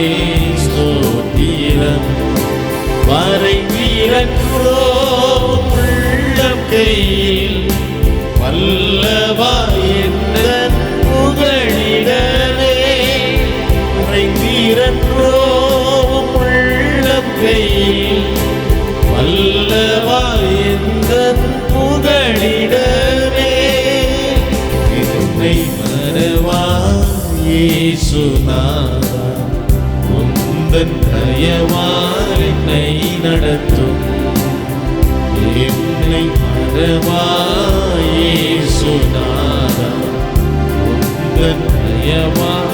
ஸ்தோத்திரம். வரைந்திரன்றோ உள்ளம் கையில் வல்லவா எந்தன் புகழிடனே. வரைந்திரன்றோ உள்ளம் கையில் வல்லவா எந்தன் புகழிடனே. என்னை மறவா இயேசுநாதா, உந்தன் தயவால் என்னை நடத்தும். என்னை மறவா இயேசுநாதா, உந்தன் தயவால்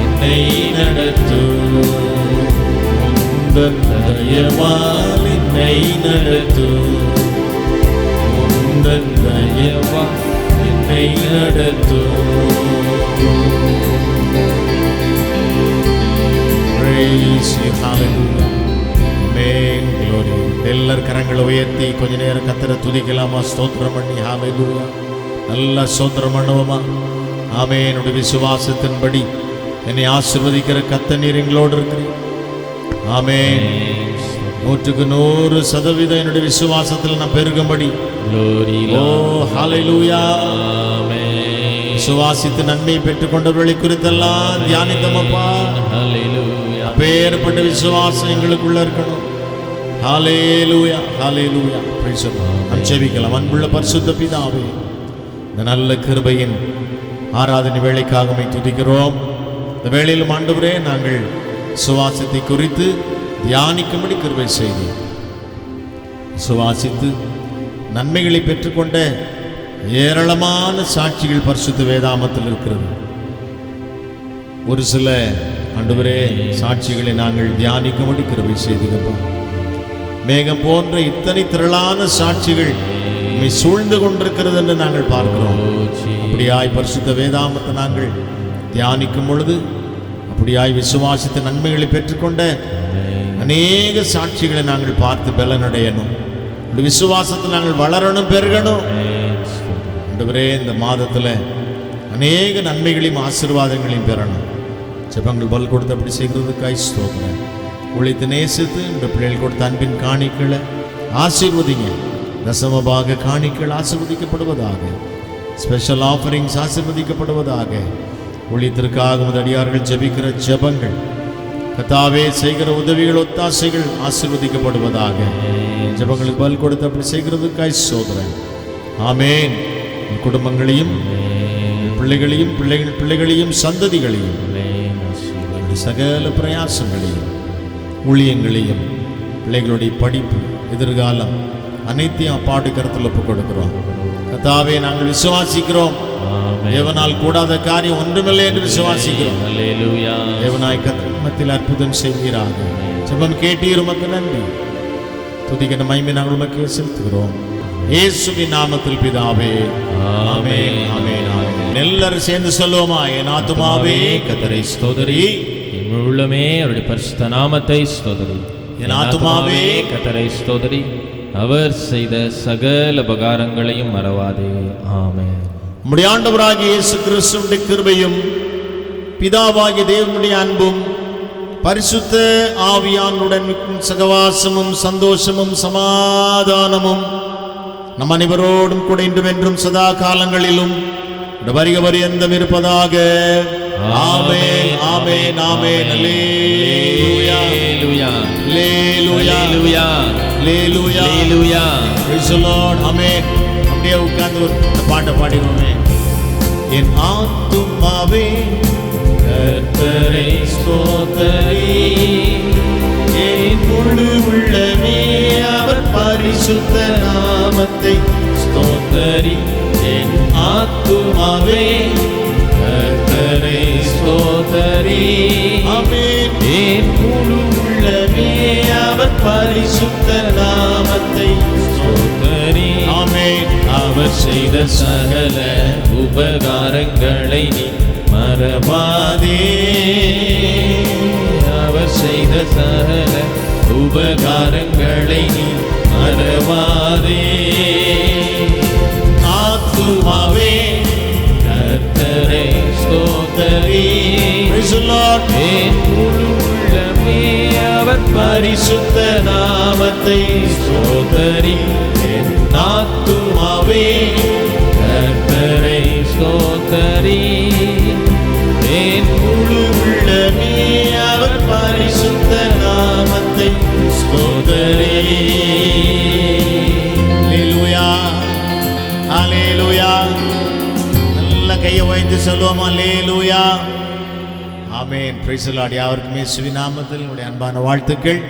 என்னை நடத்தும். உந்தன் தயவால் என்னை நடத்தும். உந்தன் தயவால் என்னை நடத்தும். Praise you, hallelujah, amen, glory. எல்லார் கரங்களை உயர்த்தி கொஞ்ச நேரம் கர்த்தரை துதிக்கலாமா? ஸ்தோத்திரம் பண்ணி ஹalleluya, நல்லா ஸ்தோத்திரம் பண்ணுவோமா? ஆமென். என்னுடைய விசுவாசத்தின்படி என்னை ஆசீர்வதிக்கிற கர்த்தர் நீர் எங்களோடு இருக்கிறீர். ஆமென். 100% என்னுடைய விசுவாசத்தில் நான் பெருகும்படி ஓ ஹalleluya, விசுவாசித்து நன்மையை பெற்றுக்கொண்டவர்களை குறித்தெல்லாம் தியானித்தோமப்பா. அப்பேற்பட்ட விசுவாசம் எங்களுக்குள்ள இருக்கணும். ஹalleluya, ஹalleluya, praise the Lord. ஜெபிக்கலாம். அன்புள்ள பரிசுத்த பிதாவே, இந்த நல்ல கிருபையின் ஆராதனை வேளைக்காக உம்மை துதிக்கிறோம். இந்த வேளையிலும் ஆண்டவரே, நாங்கள் விசுவாசத்தை குறித்து தியானிக்கும்படி கிருபை செய்தீர். விசுவாசித்து நன்மைகளை பெற்றுக்கொண்ட ஏராளமான சாட்சிகள் பரிசுத்த வேதாமத்தில் இருக்கிறது. ஒரு சில ஆண்டவரே சாட்சிகளை நாங்கள் தியானிக்கும்படி கிருபை செய்தீங்கப்பா. மேகம் போன்ற இத்தனை திரளான சாட்சிகள் நம்மை சூழ்ந்து கொண்டிருக்கிறது என்று நாங்கள் பார்க்கிறோம். அப்படியாய் பரிசுத்த வேதாமத்தை நாங்கள் தியானிக்கும் பொழுது அப்படியாய் விசுவாசித்த நன்மைகளை பெற்றுக்கொண்ட அநேக சாட்சிகளை நாங்கள் பார்த்து பலனடையணும். விசுவாசத்தை நாங்கள் வளரணும், பெருகணும். ஆண்டவரே, இந்த மாதத்தில் அநேக நன்மைகளையும் ஆசீர்வாதங்களையும் பெறணும். ஜெபங்கள் பல் கொடுத்து அப்படி செய்கிறதுக்காய் ஸ்தோத்திரம். உழைத்து நேசித்து இந்த பிள்ளைகள் கொடுத்த அன்பின் காணிக்களை ஆசீர்வதிங்க. தசமபாக காணிக்கள் ஆசீர்வதிக்கப்படுவதாக. Special offerings ஆசீர்வதிக்கப்படுவதாக. ஊழியத்திற்காக முதடியார்கள் ஜெபிக்கிற ஜெபங்கள், கர்த்தாவே செய்கிற உதவிகள், ஒத்தாசைகள் ஆசீர்வதிக்கப்படுவதாக. ஜெபங்களுக்கு பல் கொடுத்து அப்படி செய்கிறதுக்காய் ஸ்தோத்திரம். ஆமென். குடும்பங்களையும் பிள்ளைகளையும் பிள்ளைகளையும் சந்ததிகளையும் சகல பிரயாசங்களையும் ஊழியங்களையும் பிள்ளைகளுடைய படிப்பு எதிர்காலம் அனைத்தையும் அப்பாடு கருத்தில் ஒப்புக் கொடுக்கிறோம். கர்த்தாவே, நாங்கள் விசுவாசிக்கிறோம். தேவனால் கூடாத காரியம் ஒன்றுமில்லை என்று விசுவாசிக்கிறோம். தேவனாய் கர்த்தர் அற்புதம் செய்வீராக. ஜெபம் கேட்டீர், உமக்கு நன்றி. துதிக்கிற மகிமை நாங்கள் உமக்கு செலுத்துகிறோம். இயேசுவின் நாமத்தில் பிதாவே, ஆமென், ஆமென், ஆமென். எல்லாரும் சேர்ந்து சொல்லுவோமா? என் ஆத்துமாவே கர்த்தரை ஸ்தோத்திரி, என் முழு உள்ளமே அவருடைய பரிசுத்த நாமத்தை ஸ்தோத்திரி. என் ஆத்துமாவே கர்த்தரை ஸ்தோத்திரி, அவர் செய்த சகல உபகாரங்களையும் மறவாதே. ஆமென். நம்முடைய ஆண்டவராகிய இயேசு கிறிஸ்துவின் கிருபையும் பிதாவாகிய தேவனுடைய அன்பும் பரிசுத்த ஆவியானுடன் சகவாசமும் சந்தோஷமும் சமாதானமும் நம் அனைவரோடும் கூட இன்றும் சதா காலங்களிலும் வருக பரியந்தம் இருப்பதாக. ஆமென், ஆமென், ஆமென். அல்லேலூயா, அல்லேலூயா, அல்லேலூயா, அல்லேலூயா, அல்லேலூயா, அல்லேலூயா. Praise the Lord. ஆமென். அப்படியே உட்கார்ந்து ஒரு பாட்டை பாடிடுவோமே. என் ஆத்துமாவே கர்த்தரை ஸ்தோத்திரி, என் முழு உள்ளமே அவர் பரிசுத்த நாமத்தை ஸ்தோத்திரி. என் ஆத்துமாவே கர்த்தரை ஸ்தோத்திரி, ஆமென். என் முழு உள்ளமே அவர் பரிசுத்த நாமத்தை ஸ்தோத்திரி. ஆமென். அவர் செய்த சகல உபகாரங்களை நீ மறவாதே. அவர் செய்த சகல உபகாரங்களை நீ மறவாதே. ஆத்துமாவே கர்த்தரை ஸ்தோத்திரி, Praise the Lord. என் முழு உள்ளமே அவர் பரிசுத்த நாமத்தை ஸ்தோத்திரி. என் ஆத்துமாவே கர்த்தரை ஸ்தோத்திரி, என் முழு உள்ளமே அவர் பரிசுத்த நாமத்தை ஸ்தோத்திரி. அல்லேலூயா, அல்லேலூயா. நல்ல கையை வைத்து சொல்லுவோம் அல்லேலூயா. ஆமென். Praise the Lord. யாவருக்குமே சுவிநாமத்தில் உடைய அன்பான வாழ்த்துக்கள்.